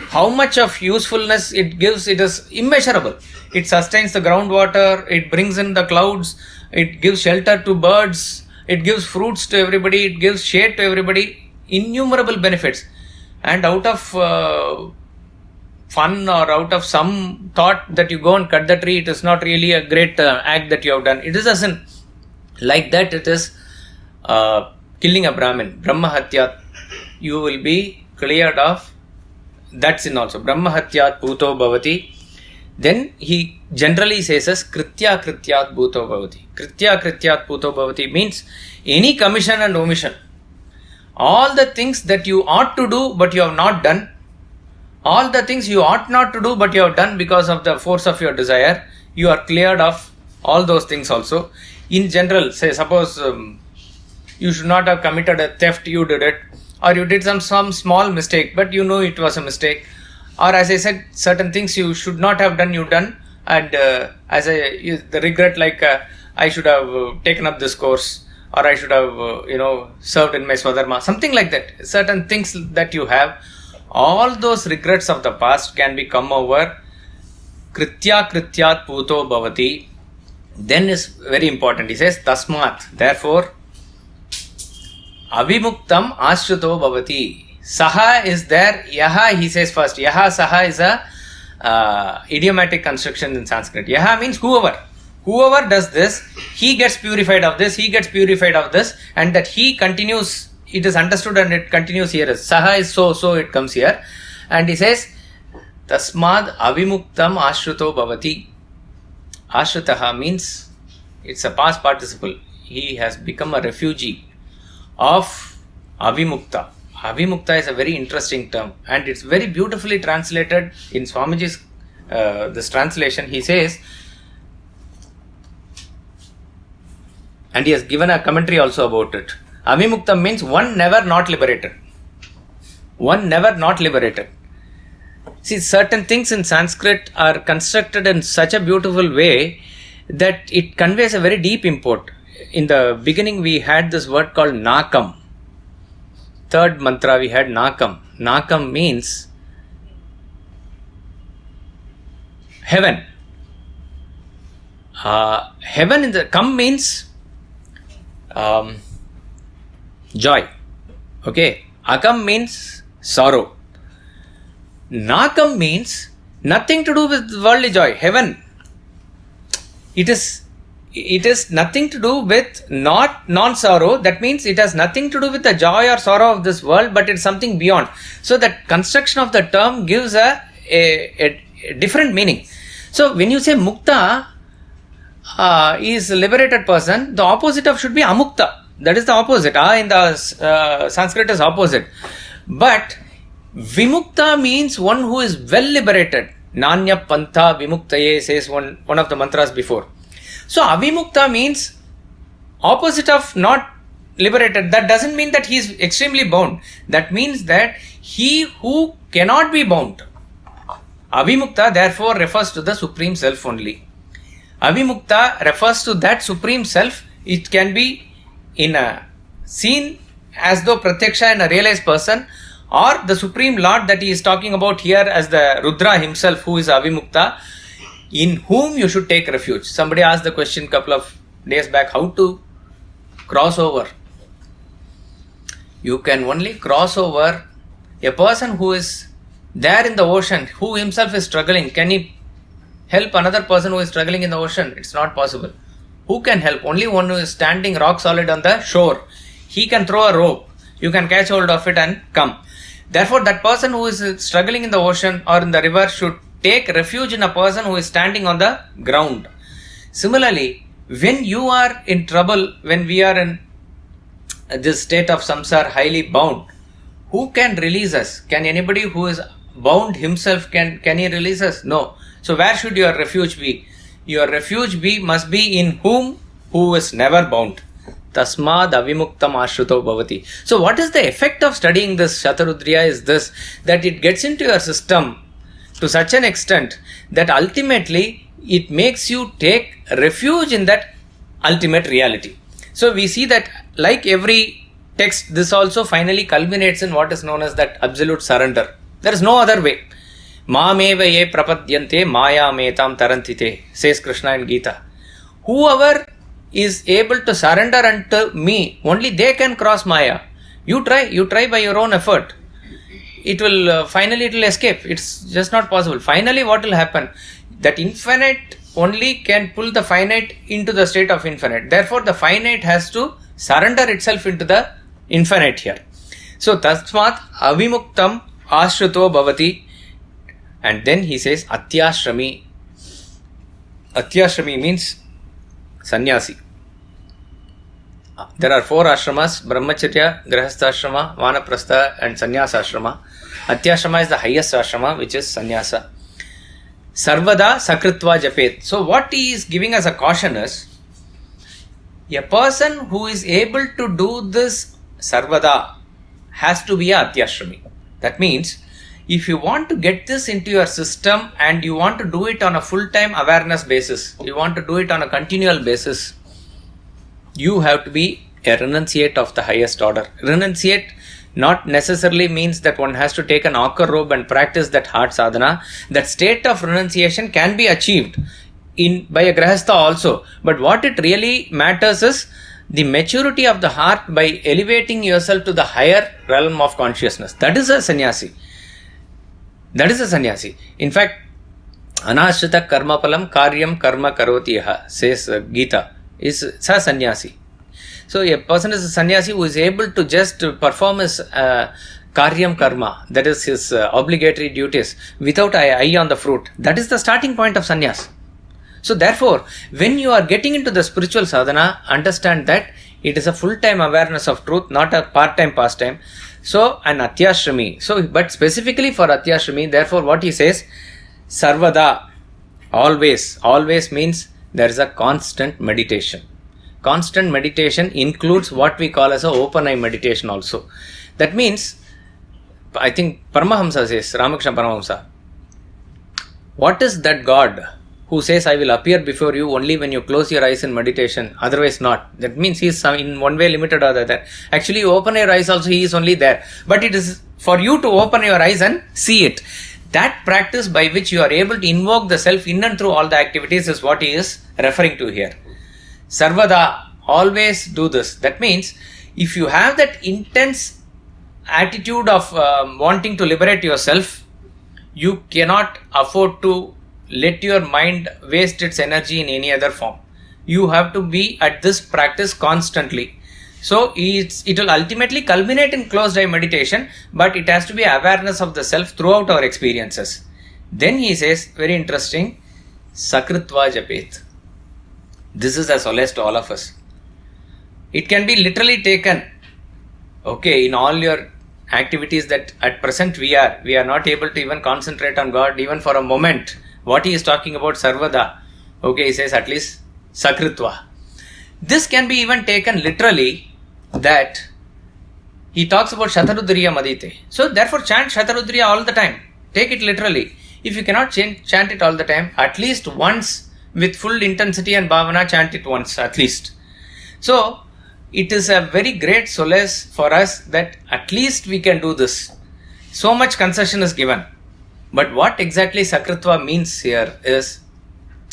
How much of usefulness it gives, it is immeasurable. It sustains the groundwater, it brings in the clouds, it gives shelter to birds, it gives fruits to everybody, it gives shade to everybody, innumerable benefits. And out of fun or out of some thought that you go and cut the tree, it is not really a great act that you have done. It is a sin. Like that, it is killing a Brahmin, Brahma Hatyat. You will be cleared of that sin also. Brahma Hatyat Bhuto Bhavati. Then he generally says as Kritya Krityat Bhuto Bhavati. Kritya Krityat Bhuto Bhavati means any commission and omission. All the things that you ought to do but you have not done, all the things you ought not to do but you have done because of the force of your desire, you are cleared of all those things also. In general, say suppose you should not have committed a theft, you did it, or you did some small mistake but you know it was a mistake, or as I said, certain things you should not have done, you done, and the regret like I should have taken up this course, or I should have served in my Swadharma, something like that. Certain things that you have, all those regrets of the past can be come over. Kritya Krityat Bhuto Bhavati. Then is very important. He says Tasmat. Therefore, Avimuktam Ashruto Bhavati. Saha is there. Yaha, he says first. Yaha, Saha is a idiomatic construction in Sanskrit. Yaha means whoever. Whoever does this, he gets purified of this, he gets purified of this, and that he continues, it is understood and it continues here. Saha is so it comes here. And he says, Tasmad Avimuktam Ashruto Bhavati. Ashrutaha means, it's a past participle. He has become a refugee of Avimukta. Avimukta is a very interesting term and it's very beautifully translated in Swamiji's this translation. He says, and he has given a commentary also about it. Avimukta means one never not liberated. One never not liberated. See, certain things in Sanskrit are constructed in such a beautiful way that it conveys a very deep import. In the beginning we had this word called Nakam. Third mantra we had Nakam. Nakam means heaven. Heaven in the Kam means joy. Okay. Akam means sorrow. Nakam means nothing to do with worldly joy. Heaven. It is nothing to do with non-sorrow. That means it has nothing to do with the joy or sorrow of this world, but it's something beyond. So that construction of the term gives a different meaning. So when you say Mukta is a liberated person, the opposite of should be Amukta. That is the opposite. In the Sanskrit is opposite. But Vimukta means one who is well liberated. Nanya Pantha Vimuktaye says one of the mantras before. So Avimukta means opposite of not liberated. That doesn't mean that he is extremely bound. That means that he who cannot be bound. Avimukta therefore refers to the Supreme Self only. Avimukta refers to that Supreme Self. It can be in a seen as though Pratyaksha in a realized person, or the Supreme Lord that he is talking about here as the Rudra himself, who is Avimukta, in whom you should take refuge. Somebody asked the question a couple of days back, how to cross over. You can only cross over a person who is there in the ocean, who himself is struggling. Can he help another person who is struggling in the ocean? It's not possible. Who can help? Only one who is standing rock solid on the shore. He can throw a rope. You can catch hold of it and come. Therefore, that person who is struggling in the ocean or in the river should take refuge in a person who is standing on the ground. Similarly, when you are in trouble, when we are in this state of samsara, highly bound, who can release us? Can anybody who is bound himself, can he release us? No. So where should your refuge be? Your refuge must be in who is never bound. Tasmad avimuktam ashruto bhavati. So what is the effect of studying this Shatarudreeya is this, that it gets into your system to such an extent that ultimately it makes you take refuge in that ultimate reality. So we see that like every text, this also finally culminates in what is known as that absolute surrender. There is no other way. Mameva ye prapadyante maya metam tarantite, says Krishna in Gita. Whoever is able to surrender unto me, only they can cross Maya. You try by your own effort. It will finally it will escape. It's just not possible. Finally, what will happen? That infinite only can pull the finite into the state of infinite. Therefore, the finite has to surrender itself into the infinite here. So, tasmat avimuktam ashruto bhavati. And then he says, atyashrami. Atyashrami means sannyasi. There are 4 ashramas: brahmacharya, grahastha-ashrama, vanaprastha and sannyasa-ashrama. Atyashrama is the highest ashrama, which is sannyasa. Sarvada sakritva japet. So what he is giving as a caution is, a person who is able to do this sarvada has to be a atyashrami. That means, if you want to get this into your system and you want to do it on a full-time awareness basis, you want to do it on a continual basis, you have to be a renunciate of the highest order. Renunciate not necessarily means that one has to take an ochre robe and practice that heart sadhana. That state of renunciation can be achieved by a grahastha also. But what it really matters is the maturity of the heart by elevating yourself to the higher realm of consciousness. That is a sannyasi. In fact, anashrita karma palam karyam karma karoti yaha, says Gita, is sa sannyasi. So a person is a sannyasi who is able to just perform his karyam karma, that is his obligatory duties, without eye on the fruit. That is the starting point of sannyas. So therefore, when you are getting into the spiritual sadhana, understand that it is a full-time awareness of truth, not a part-time pastime. So an atyashrami. So, but specifically for atyashrami, therefore what he says, sarvada, always means there is a constant meditation. Constant meditation includes what we call as a open eye meditation also. That means, I think Paramahamsa says, Ramakrishna Paramahamsa, what is that God who says, I will appear before you only when you close your eyes in meditation, otherwise not? That means he is in one way limited or the other. Actually, you open your eyes also, he is only there. But it is for you to open your eyes and see it. That practice by which you are able to invoke the self in and through all the activities is what he is referring to here. Sarvada, always do this. That means, if you have that intense attitude of wanting to liberate yourself, you cannot afford to let your mind waste its energy in any other form. You have to be at this practice constantly. So it will ultimately culminate in closed eye meditation, but it has to be awareness of the self throughout our experiences. Then he says, very interesting, sakritva japet. This is a solace to all of us. It can be literally taken, okay, in all your activities that at present we are not able to even concentrate on God even for a moment. What he is talking about, sarvada, okay, he says at least sakritva. This can be even taken literally, that he talks about Shatarudriya Madite. So therefore chant Shatarudriya all the time. Take it literally. If you cannot chant it all the time, at least once with full intensity and bhavana, chant it once at least. So it is a very great solace for us that at least we can do this. So much concession is given. But what exactly sakritva means here is,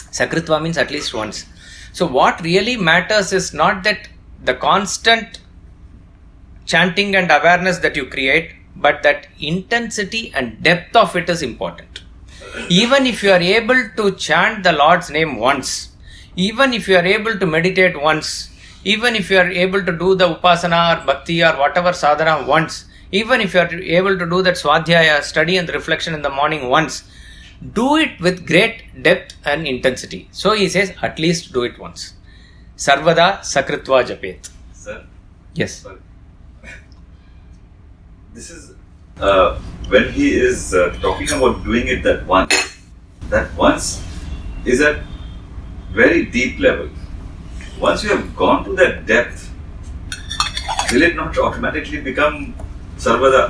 sakritva means at least once. So what really matters is not that the constant chanting and awareness that you create, but that intensity and depth of it is important. Even if you are able to chant the Lord's name once, even if you are able to meditate once, even if you are able to do the upasana or bhakti or whatever sadhana once, even if you are able to do that swadhyaya, study and reflection in the morning once, do it with great depth and intensity. So he says, at least do it once. Sarvada sakritva japet. Sir? Yes. This is when he is talking about doing it that once is at very deep level. Once you have gone to that depth, will it not automatically become sarvada,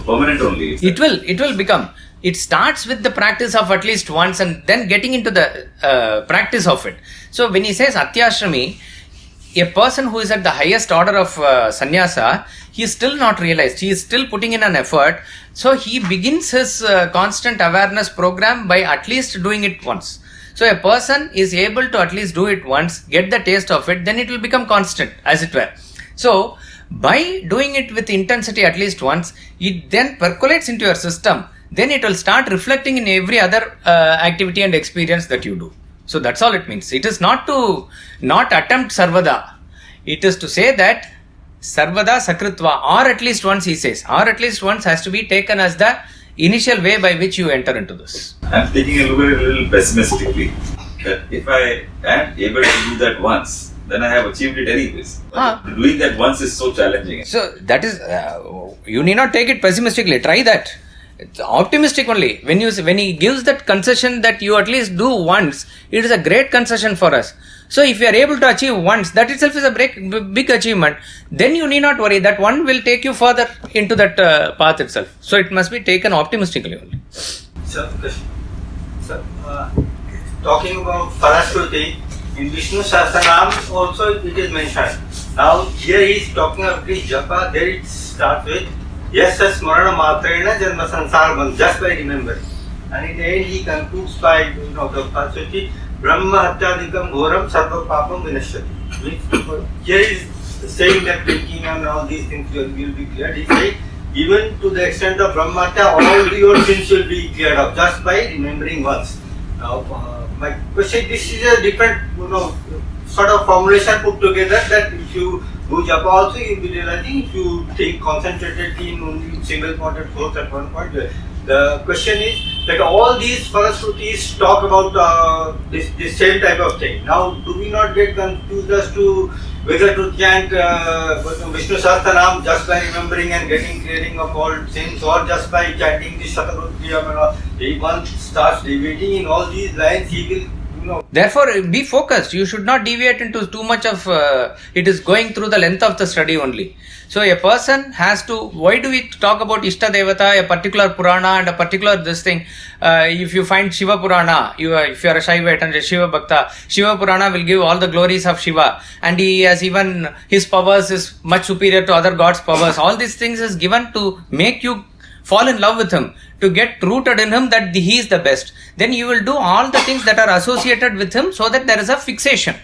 permanent only? It will become. It starts with the practice of at least once and then getting into the practice of it. So when he says atyashrami, a person who is at the highest order of sannyasa, he is still not realized. He is still putting in an effort. So he begins his constant awareness program by at least doing it once. So a person is able to at least do it once, get the taste of it, then it will become constant, as it were. So by doing it with intensity at least once, it then percolates into your system. Then it will start reflecting in every other activity and experience that you do. So that's all it means. It is not to not attempt sarvada. It is to say that sarvada sakritva, or at least once, he says, or at least once has to be taken as the initial way by which you enter into this. I'm taking a look at it a little pessimistically. That if I am able to do that once, then I have achieved it anyways. Doing that once is so challenging. So that is, you need not take it pessimistically. Try that. It's optimistic only. When he gives that concession that you at least do once, it is a great concession for us. So if you are able to achieve once, that itself is a big achievement. Then you need not worry. That one will take you further into that path itself. So it must be taken optimistically only. Sir, talking about Farashruti, in Vishnu Sahasranam also it is mentioned. Now here he is talking about this japa, there it starts with Yasya Smarana Matrena Janma Sansara, just by remembering. And in the end he concludes by, the Farashruti, Brahma Hatyadikam Ghoram Sarva Papam Vinashyati. Here he is saying that drinking and all these things will be cleared. He says, even to the extent of Brahmatya, all your sins will be cleared up just by remembering once. Now, my question, this is a different, sort of formulation put together that if you do japa also, you will be realizing if you think concentratedly in only single pointed source at one point. The question is that all these Farashrutis talk about this same type of thing. Now, do we not get confused as to whether to chant Vishnu Sahasranam just by remembering and getting clearing of all sins, or just by chanting the Shatarudriya? If one starts deviating in all these lines, he will, Therefore, be focused. You should not deviate into too much of it is going through the length of the study only. So a person has to, why do we talk about Ishta Devata, a particular Purana and a particular this thing? If you find Shiva Purana, if you are a Shaiva and a Shiva Bhakta, Shiva Purana will give all the glories of Shiva, and he has even, his powers is much superior to other gods' powers. All these things is given to make you fall in love with him, to get rooted in him that he is the best. Then you will do all the things that are associated with him so that there is a fixation.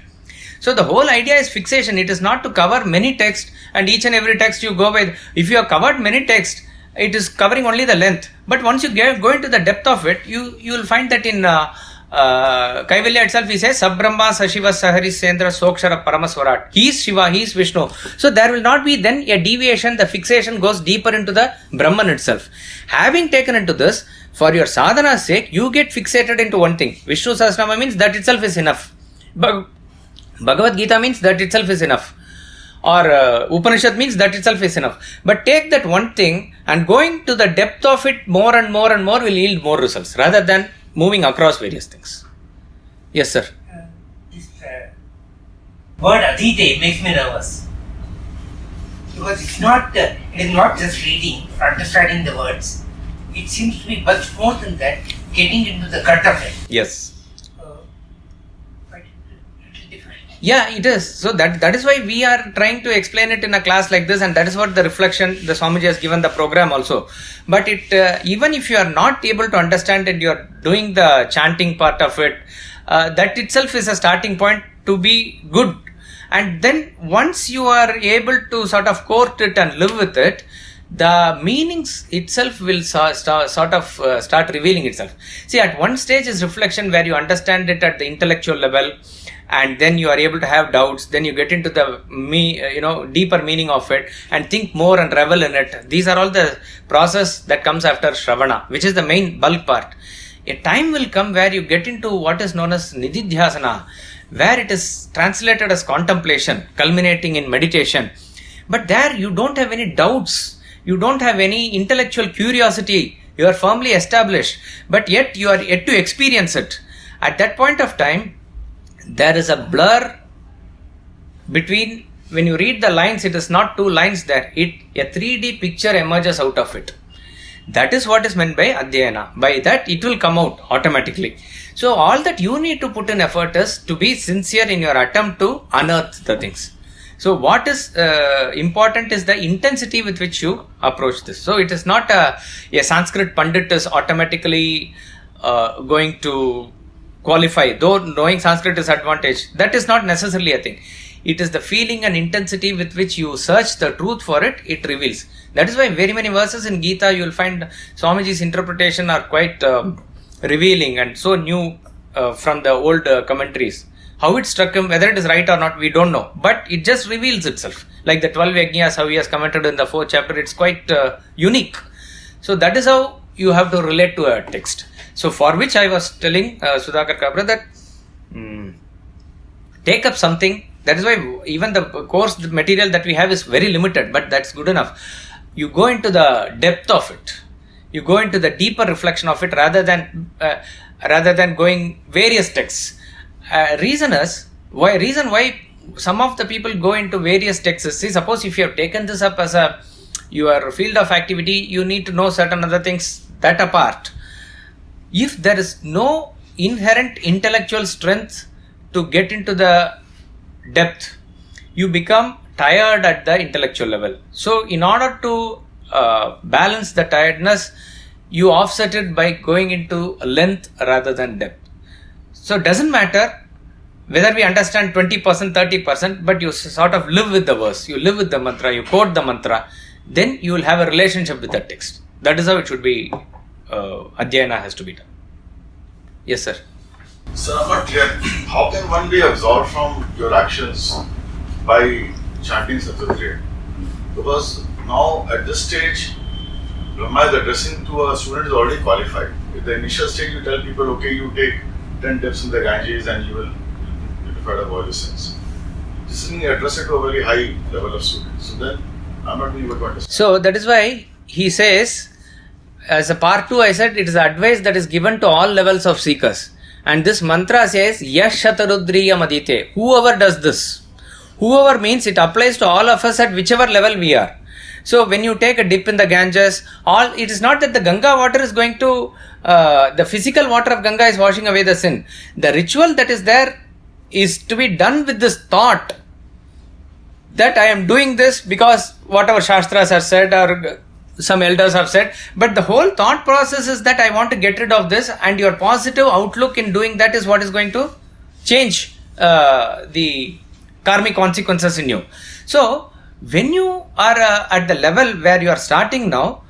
So the whole idea is fixation. It is not to cover many texts and each and every text you go with. If you have covered many texts, it is covering only the length. But once you go into the depth of it, you will find that in Kaivalya itself he says, Sabrahma Sashiva Sahari Sendra Sokshara Paramaswarat. He is Shiva, he is Vishnu. So there will not be then a deviation. The fixation goes deeper into the Brahman itself. Having taken into this, for your sadhana's sake, you get fixated into one thing. Vishnu Sahasranama means that itself is enough. Bhagavad Gita means that itself is enough. Or Upanishad means that itself is enough. But take that one thing and going to the depth of it more and more and more will yield more results rather than moving across various things. Yes, sir. This word Adite makes me nervous. Because it is not just reading or understanding the words. It seems to be much more than that, getting into the gut of it. Yes. Yeah, it is. So that is why we are trying to explain it in a class like this, and that is what the reflection the Swamiji has given the program also. But it even if you are not able to understand and you are doing the chanting part of it, that itself is a starting point to be good. And then once you are able to sort of court it and live with it, the meanings itself will start revealing itself. See, at one stage is reflection where you understand it at the intellectual level, and then you are able to have doubts. Then you get into the deeper meaning of it and think more and revel in it. These are all the process that comes after Shravana, which is the main bulk part. A time will come where you get into what is known as Nididhyasana, where it is translated as contemplation, culminating in meditation. But there you don't have any doubts. You don't have any intellectual curiosity. You are firmly established, but yet you are yet to experience it. At that point of time, there is a blur between, when you read the lines, it is not two lines there. A 3D picture emerges out of it. That is what is meant by Adhyayana. By that, it will come out automatically. So all that you need to put in effort is to be sincere in your attempt to unearth the things. So what is important is the intensity with which you approach this. So it is not a Sanskrit Pandit is automatically going to qualify, though knowing Sanskrit is advantage. That is not necessarily a thing. It is the feeling and intensity with which you search the truth for it, it reveals. That is why very many verses in Gita you will find Swamiji's interpretation are quite revealing and so new from the old commentaries. How it struck him, whether it is right or not, we don't know. But it just reveals itself. Like the 12 Yajnas, how he has commented in the 4th chapter, it's quite unique. So that is how you have to relate to a text. So for which I was telling Sudhakar Kabra that take up something. That is why even the course material that we have is very limited, but that's good enough. You go into the depth of it. You go into the deeper reflection of it rather than going various texts. Reason why some of the people go into various texts. See, suppose if you have taken this up as your field of activity, you need to know certain other things that apart. If there is no inherent intellectual strength to get into the depth, you become tired at the intellectual level. So in order to balance the tiredness, you offset it by going into length rather than depth. So it doesn't matter whether we understand 20%, 30%, but you sort of live with the verse, you live with the mantra, you quote the mantra, then you will have a relationship with the text. That is how it should be, Adhyayana has to be done. Yes, sir. Sir, I'm not clear. How can one be absolved from your actions by chanting Shatarudreeya? Because now at this stage, Brahma is addressing to a student is already qualified. In the initial stage, you tell people, okay, you take 10 dips in the Ganges and you will be purified of all your sins. This is being addressed to a very high level of students. So then, I'm not being able to understand. So that is why he says, as a part 2, I said it is advice that is given to all levels of seekers. And this mantra says, Yash Shatarudriya Madite. Whoever does this. Whoever means it applies to all of us at whichever level we are. So when you take a dip in the Ganges, it is not that the Ganga water is going to, the physical water of Ganga is washing away the sin. The ritual that is there is to be done with this thought that I am doing this because whatever Shastras have said or some elders have said, but the whole thought process is that I want to get rid of this, and your positive outlook in doing that is what is going to change the karmic consequences in you. So when you are at the level where you are starting now,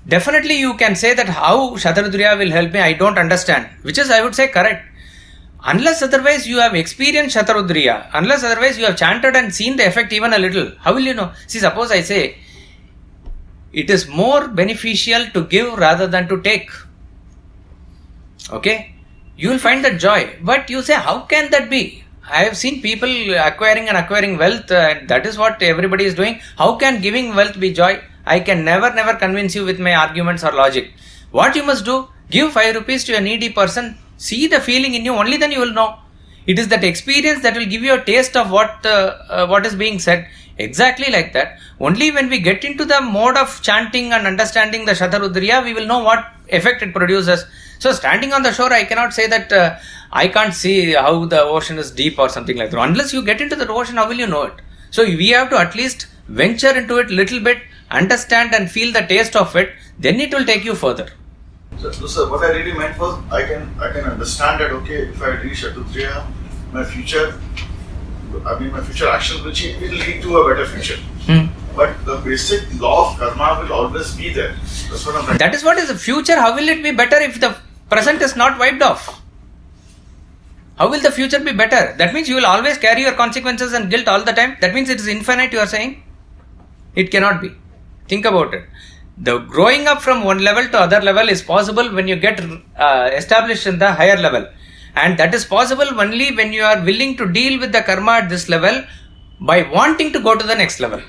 definitely you can say that how Shatarudriya will help me, I don't understand, which is, I would say, correct. Unless otherwise you have experienced Shatarudriya, unless otherwise you have chanted and seen the effect even a little, how will you know? See, suppose I say, it is more beneficial to give rather than to take. Okay? You will find that joy. But you say, how can that be? I have seen people acquiring wealth, and that is what everybody is doing. How can giving wealth be joy? I can never convince you with my arguments or logic. What you must do, give 5 rupees to a needy person, see the feeling in you, only then you will know. It is that experience that will give you a taste of what is being said. Exactly like that. Only when we get into the mode of chanting and understanding the Shatarudriya, we will know what effect it produces. So standing on the shore, I cannot say that I can't see how the ocean is deep or something like that. Unless you get into the ocean, how will you know it? So we have to at least venture into it little bit, understand and feel the taste of it, then it will take you further. So, sir, what I really meant was, I can understand that, okay, if I reach Shatarudreeya, my future actions will lead to a better future. But the basic law of karma will always be there. That's what I'm trying. That is what is the future. How will it be better if the present is not wiped off? How will the future be better? That means you will always carry your consequences and guilt all the time. That means it is infinite, you are saying? It cannot be. Think about it. The growing up from one level to other level is possible when you get established in the higher level. And that is possible only when you are willing to deal with the karma at this level by wanting to go to the next level.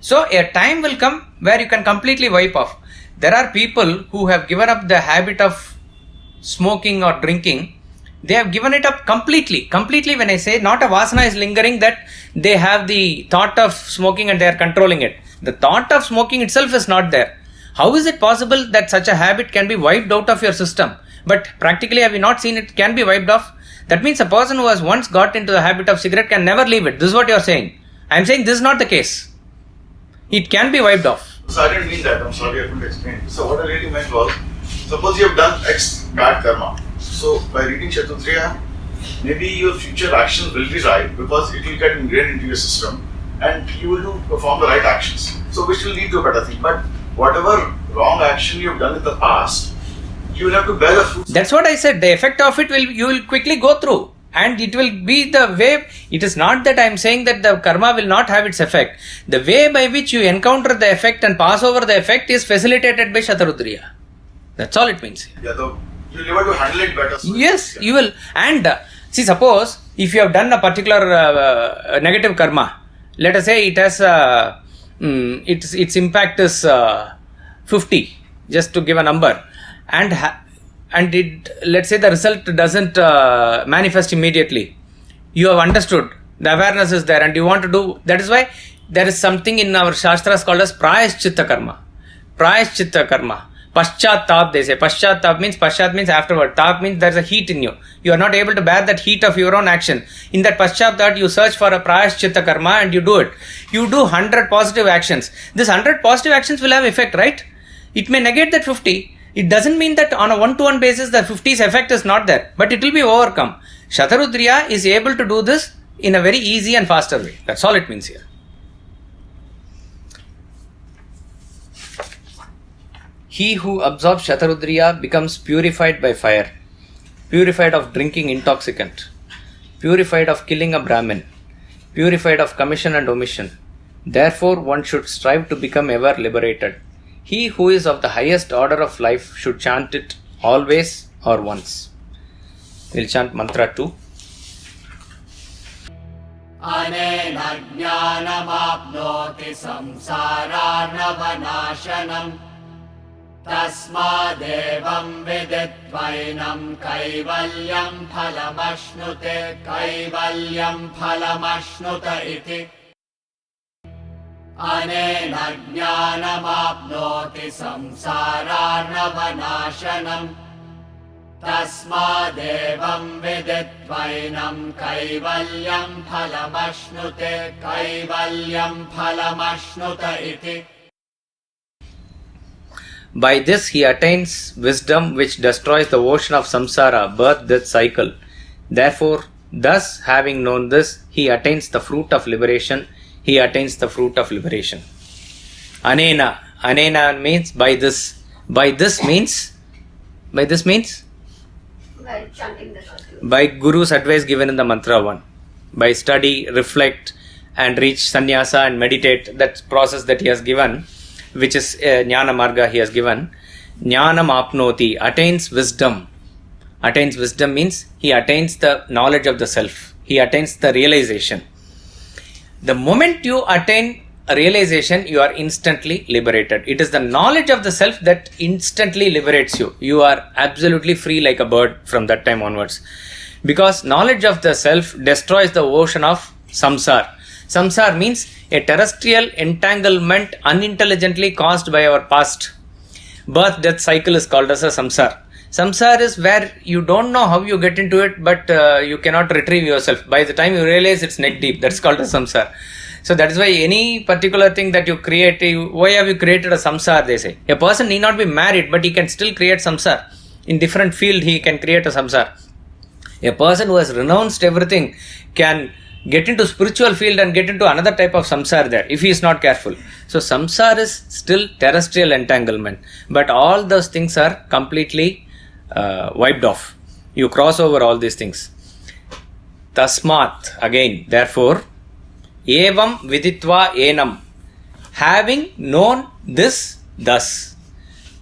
So a time will come where you can completely wipe off. There are people who have given up the habit of smoking or drinking. They have given it up completely. Completely, when I say not a vasana is lingering, that they have the thought of smoking and they are controlling it. The thought of smoking itself is not there. How is it possible that such a habit can be wiped out of your system? But practically, have you not seen it can be wiped off? That means a person who has once got into the habit of cigarette can never leave it. This is what you are saying. I am saying this is not the case. It can be wiped off. So I didn't mean that. I'm sorry, I couldn't explain. So what I really meant was, suppose you have done X bad karma. So by reading Shatarudriya, maybe your future actions will be right because it will get ingrained into your system and you will perform the right actions. So which will lead to a better thing. But whatever wrong action you have done in the past, you will have to bear the fruits. That's what I said. The effect of it you will quickly go through. And it will be the way. It is not that I am saying that the karma will not have its effect. The way by which you encounter the effect and pass over the effect is facilitated by Shatarudriya. That's all it means. Yeah, you'll be able to handle it better. So Yes, you will. And see, suppose if you have done a particular negative karma, let us say it has its impact is 50, just to give a number, and it, let's say the result doesn't manifest immediately. You have understood, the awareness is there and you want to do, that is why there is something in our Shastras called as Prayaschitta karma. Prayaschitta karma. Paschat tap, they say. Paschat tap means afterward. Tap means there is a heat in you. You are not able to bear that heat of your own action. In that paschat tap, you search for a Prayaschitta karma and you do it. You do 100 positive actions. This 100 positive actions will have effect, right? It may negate that 50. It doesn't mean that on a one-to-one basis the 50's effect is not there, but it will be overcome. Shatarudriya is able to do this in a very easy and faster way. That's all it means here. He who absorbs Shatarudriya becomes purified by fire, purified of drinking intoxicant, purified of killing a Brahmin, purified of commission and omission. Therefore, one should strive to become ever liberated. He who is of the highest order of life should chant it always or once. We'll chant mantra 2. Anena jnanamapnoti samsararnavanashanam tasmadevam viditvainam kaivalyam phalamashnuta iti. Anena jnanamapnoti samsararnavanashanam tasmadevam viditvainam kaivalyam phalamashnuta iti. By this he attains wisdom which destroys the ocean of samsara, birth, death cycle. Therefore, thus having known this, he attains the fruit of liberation. He attains the fruit of liberation. Anena. Anena means by this. By this means? By chanting the mantra. By Guru's advice given in the mantra 1. By study, reflect and reach sannyasa and meditate, that process that he has given, which is jnana marga he has given. Jnanam apnoti, attains wisdom. Attains wisdom means he attains the knowledge of the self. He attains the realization. The moment you attain a realization, you are instantly liberated. It is the knowledge of the self that instantly liberates you. You are absolutely free like a bird from that time onwards. Because knowledge of the self destroys the ocean of samsara. Samsara means a terrestrial entanglement unintelligently caused by our past. Birth, death cycle is called as a samsara. Samsara is where you don't know how you get into it, but you cannot retrieve yourself. By the time you realize it's neck deep, that's called a samsara. So that is why any particular thing that you create, why have you created a samsara, they say. A person need not be married, but he can still create samsara. In different field, he can create a samsara. A person who has renounced everything can get into spiritual field and get into another type of samsara there, if he is not careful. So samsara is still terrestrial entanglement, but all those things are completely wiped off. You cross over all these things. Tasmat, again, therefore, evam viditva enam, having known this thus.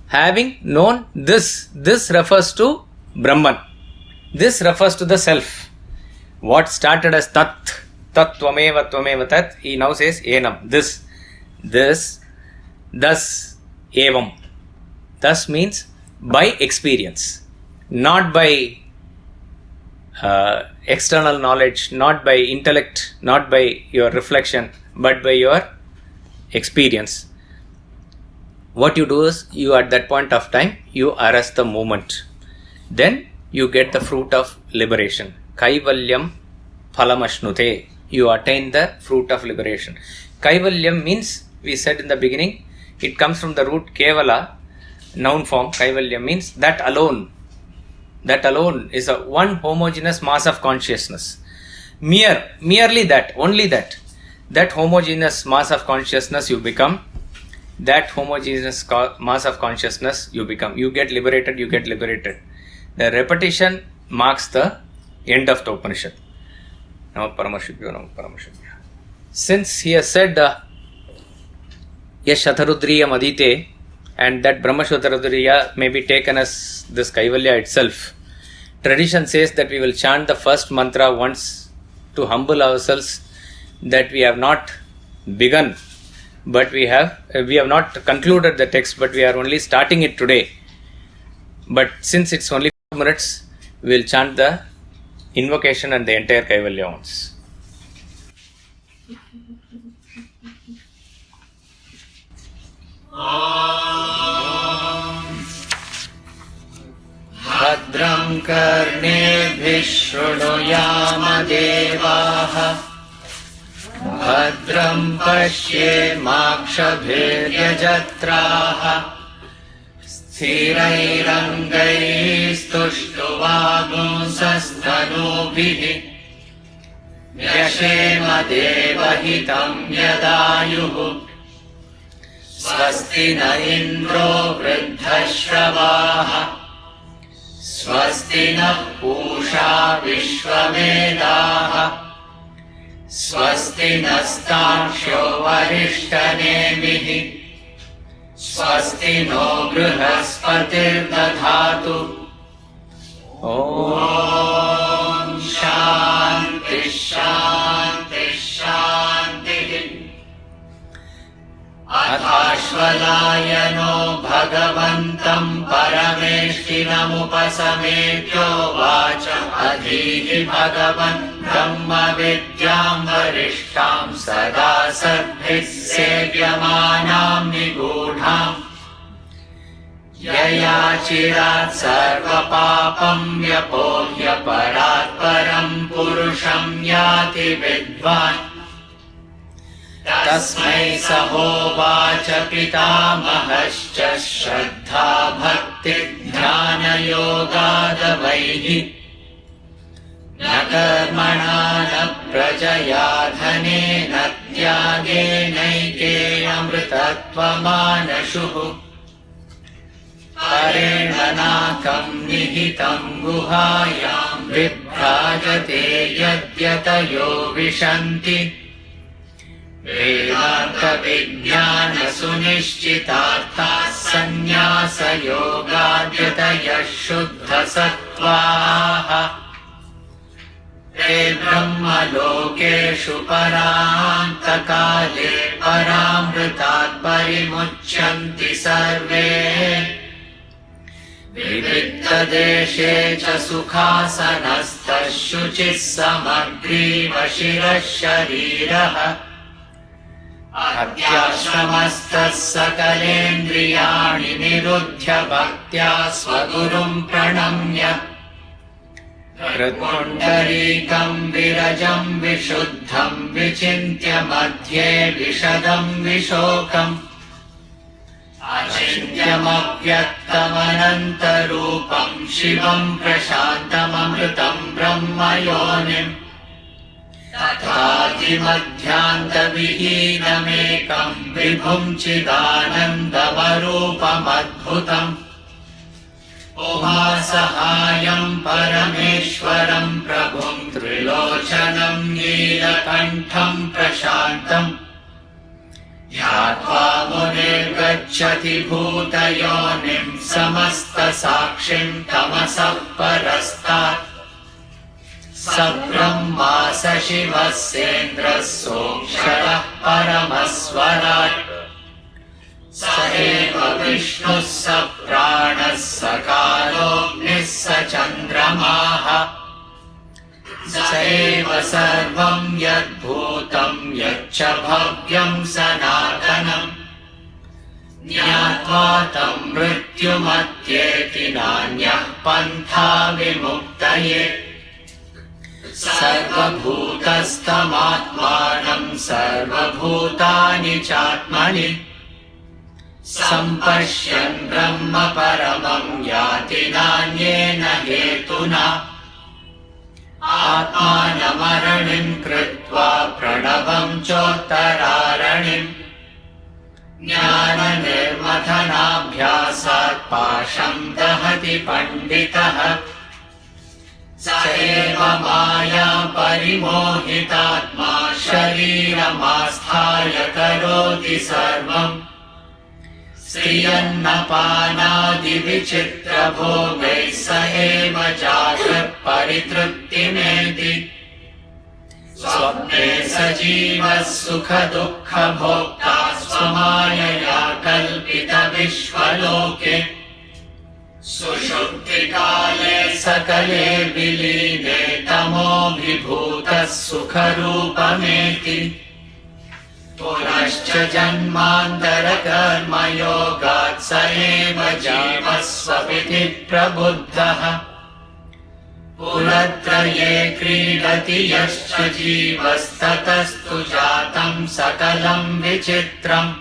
Having known this refers to Brahman. This refers to the self. What started as tat tvameva tat, he now says enam, this, thus, evam. Thus means by experience, not by external knowledge, not by intellect, not by your reflection, but by your experience. What you do is, you at that point of time, you arrest the movement. Then you get the fruit of liberation. Kaivalyam phalamashnute. You attain the fruit of liberation. Kaivalyam means, we said in the beginning, it comes from the root kevala, noun form. Kaivalyam means that alone. That alone is a one homogeneous mass of consciousness. Merely that, only that. That homogeneous mass of consciousness you become. That homogeneous mass of consciousness you become. You get liberated, you get liberated. The repetition marks the end of the Upanishad. Now Paramashubhyo, now Paramashubhyo. Since he has said Yes Shatarudriya Madite, and that Brahma Shatarudriya may be taken as this Kaivalya itself. Tradition says that we will chant the first mantra once to humble ourselves that we have not begun, but we have not concluded the text, but we are only starting it today. But since it's only 4 minutes, we will chant the invocation and the entire Kaivalya once. Bhadram karnebhih shrunuyama devaah Bhadram pashyemakshabhiryajatraah Sthirairangaisthushtuvagunsastanubhih Vyashema devahitam yadayuh Swasti na indro vruddhashravah Swasti na pusha vishvavedah Swasti nastaksho varishtanemihi Swasti no bruhaspatir dadhatu Om Shanti Shanti Shanti Athashvalayano Bhagavantam Parameshtinamupasmetyo Vacha Adhihi Bhagavan Brahma Vidyam Varishtam Sada Sadbhis Sevyamanam Nigudham Yaya Chirat Sarva Papam Vyapohya Parat Param Purusham Yati Vidvan Tasmai Sahovacha Pitamahascha Shraddha Bhakti Dhyana Yoga Davaihi Na Karmana Na Prajaya Dhane Na Tyage Naike Amritatva Manashuhu Parenanakam Nihitam Guhayam Vibhrajate Yadyatayo Vishanti Vedanta Vijnana Sunishchitartha Sannyasa Yoga Jataya Shuddha Sattvaha Te Brahma Lokeshu Paranta Kale Paramritat Parimuchanti Sarve Vivitta Deshe Cha Sukhasanasta Shuchis Samagriva Shirah Shariraha Atyashramastas sakalendriyani niruddhya bhaktya swagurum pranamya Hritpundarikam virajam vishuddham vichintya madhye vishadam vishokam Achintyam avyaktam anantarupam shivam prashantam amritam brahma yonim Tadhimadhyantavihinamekam vibhum chidanandamarupam Umasahayam parameshwaram prabhum trilochanam neelakantham prashantam Yatva munirgacchati bhutayonim samasta sakshim tamasah parastat Sabrahma Sashivasendra Sokshara Paramaswarat Saeva Vishnu Saprana Sakalo Nissa Chandramaha Saeva Sarvam Yadbhutam Yaccha Bhavyam Sanatanam Nyatva Tam Mrityumatyeti Nanyah Pantha Vimuktaye Sarvabhutastamatmanam sarvabhutani chatmani सम्पश्यन् ब्रह्म परमं याति नान्येन हेतुना आत्मानमरणिं कृत्वा प्रणवं चोत्तरारणिम् ज्ञाननिर्मथनाभ्यासात् पाशं दहति पण्डितः स एव माया परिमोहितात्मा शरीरमास्थाय करोति सर्वम् स्त्रियन्नपानादिविचित्रभोगैः स एव जाग्रत् परितृप्तिमेति स्वप्ने सजीवः सुखदुःखभोक्ता स्वमायया कल्पितविश्वलोके सुषुप्तिकाले सकले विलीने तमोभिभूतः सुखरूपमेति पुनश्च जन्मान्तरकर्मयोगात् स एव जीवः स्वपिति प्रबुद्धः पुरत्रये क्रीडति यश्च जीवस्ततस्तु जातं सकलं विचित्रम्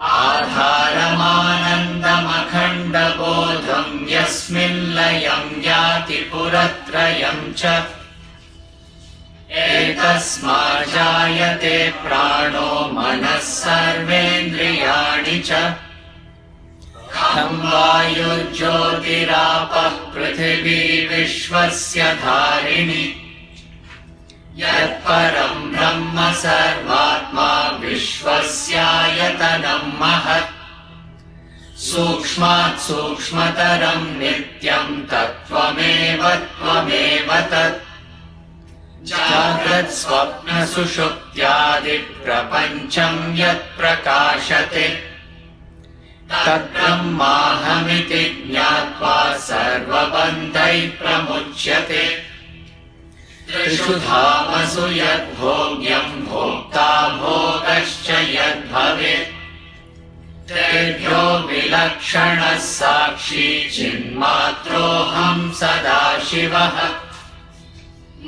आधारमानन्दमखण्डबोधं यस्मिन् लयं याति पुरत्रयं च एतस्मात् जायते प्राणो मनः सर्वेन्द्रियाणि च खं वायुर्ज्योतिरापः पृथिवी विश्वस्य धारिणी यत्परं ब्रह्म सर्वात्मा विश्वस्यायतनं महत् सूक्ष्मात् सूक्ष्मतरं नित्यं तत्त्वमेव त्वमेव तत् जाग्रत् स्वप्न सुषुप्त्यादिप्रपञ्चं यत् प्रकाशते तद्ब्रह्माहमिति ज्ञात्वा सर्वबन्धैः प्रमुच्यते त्रिषु धामसु यद्भोग्यं भोक्ता भोगश्च यद्भवेत् तेभ्यो विलक्षणः साक्षी चिन्मात्रोऽहं सदाशिवः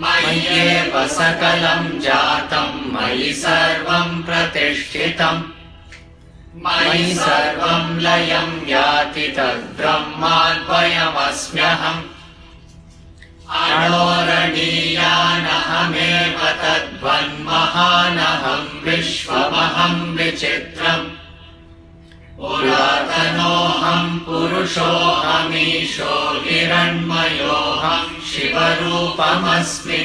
मय्येव सकलं जातं मयि सर्वं प्रतिष्ठितम् मयि सर्वं लयं याति तद्ब्रह्माद्वयमस्म्यहम् अणोरणीयानहमेव तद्वन्महानहं विश्वमहं विचित्रम् पुरातनोऽहं पुरुषोऽहमीशो हिरण्मयोऽहं शिवरूपमस्मि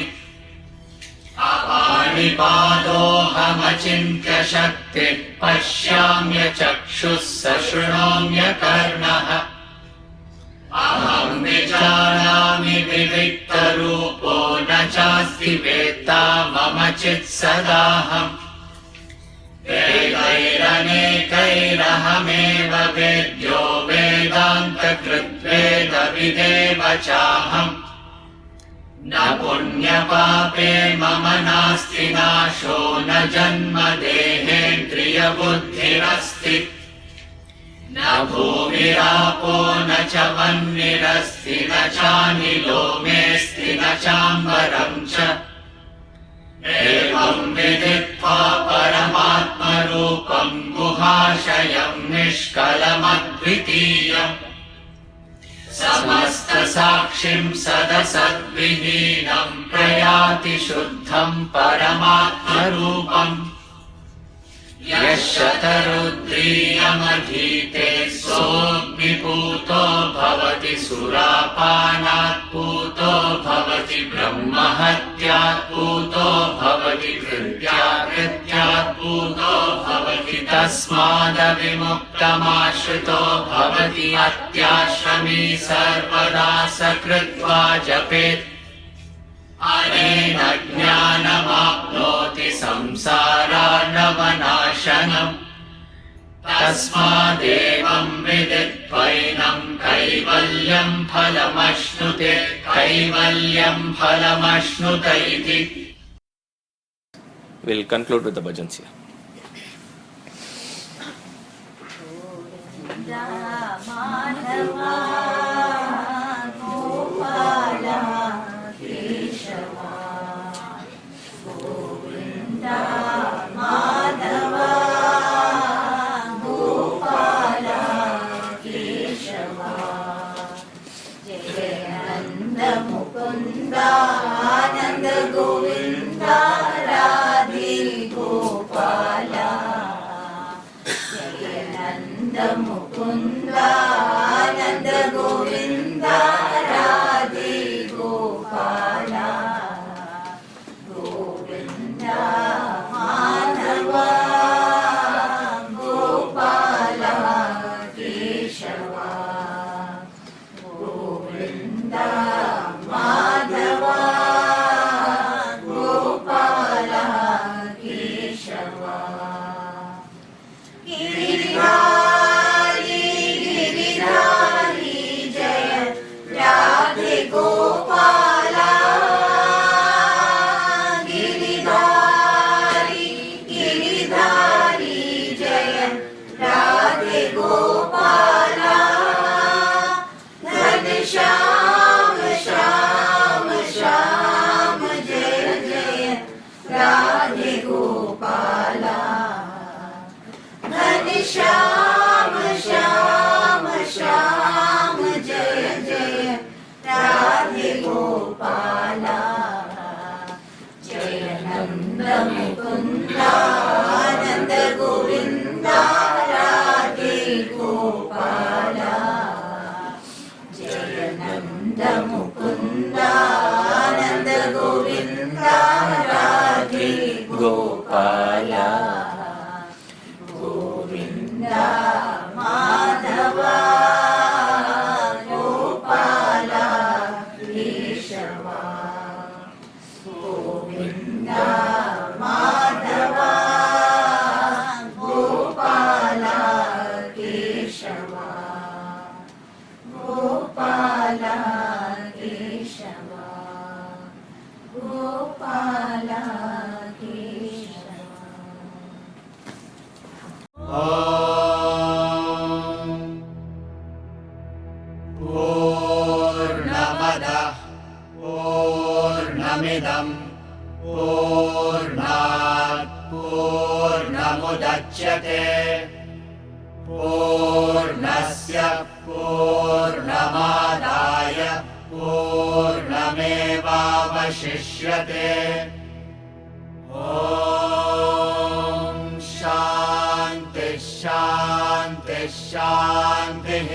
अपाणिपादोऽहमचिन्त्यशक्तिः पश्याम्यचक्षुः सशृणोम्यकर्णः अहं विजानामि विविक्तरूपो न चास्ति वेत्ता मम चित्सदाहम् वेदैरनेकैरहमेव वेद्यो वेदान्तकृद्वेदविदेव चाहम् न पुण्यपापे मम नास्ति नाशो न जन्म देहेन्द्रियबुद्धिरस्ति न भूमिरापो न च वह्निरस्ति न चानिलो मेऽस्ति न चाम्बरं च एवं विदित्वा परमात्मरूपं गुहाशयं निष्कलमद्वितीयम् समस्तसाक्षिं सदसद्विहीनं प्रयाति शुद्धं परमात्मरूपम् यः शतरुद्रीयमधीते सोऽग्निपूतो भवति सुरापानात् पूतो भवति ब्रह्महत्यात् पूतो भवति कृत्यात् पूतो भवति तस्मादविमुक्तमाश्रितो भवति अत्याश्रमी सर्वदा सकृत्वा जपेत् अनेन ज्ञानमाप्नोति संसारार्णवनाशनम् तस्मादेवं विदित्वैनं कैवल्यं फलमश्नुते कैवल्यं फलमश्नुत इति. We'll conclude with the bhajans here. Madhava पूर्णमुदच्यते पूर्णस्य पूर्णमादाय पूर्णमेवावशिष्यते ॐ शान्तिः शान्तिः शान्तिः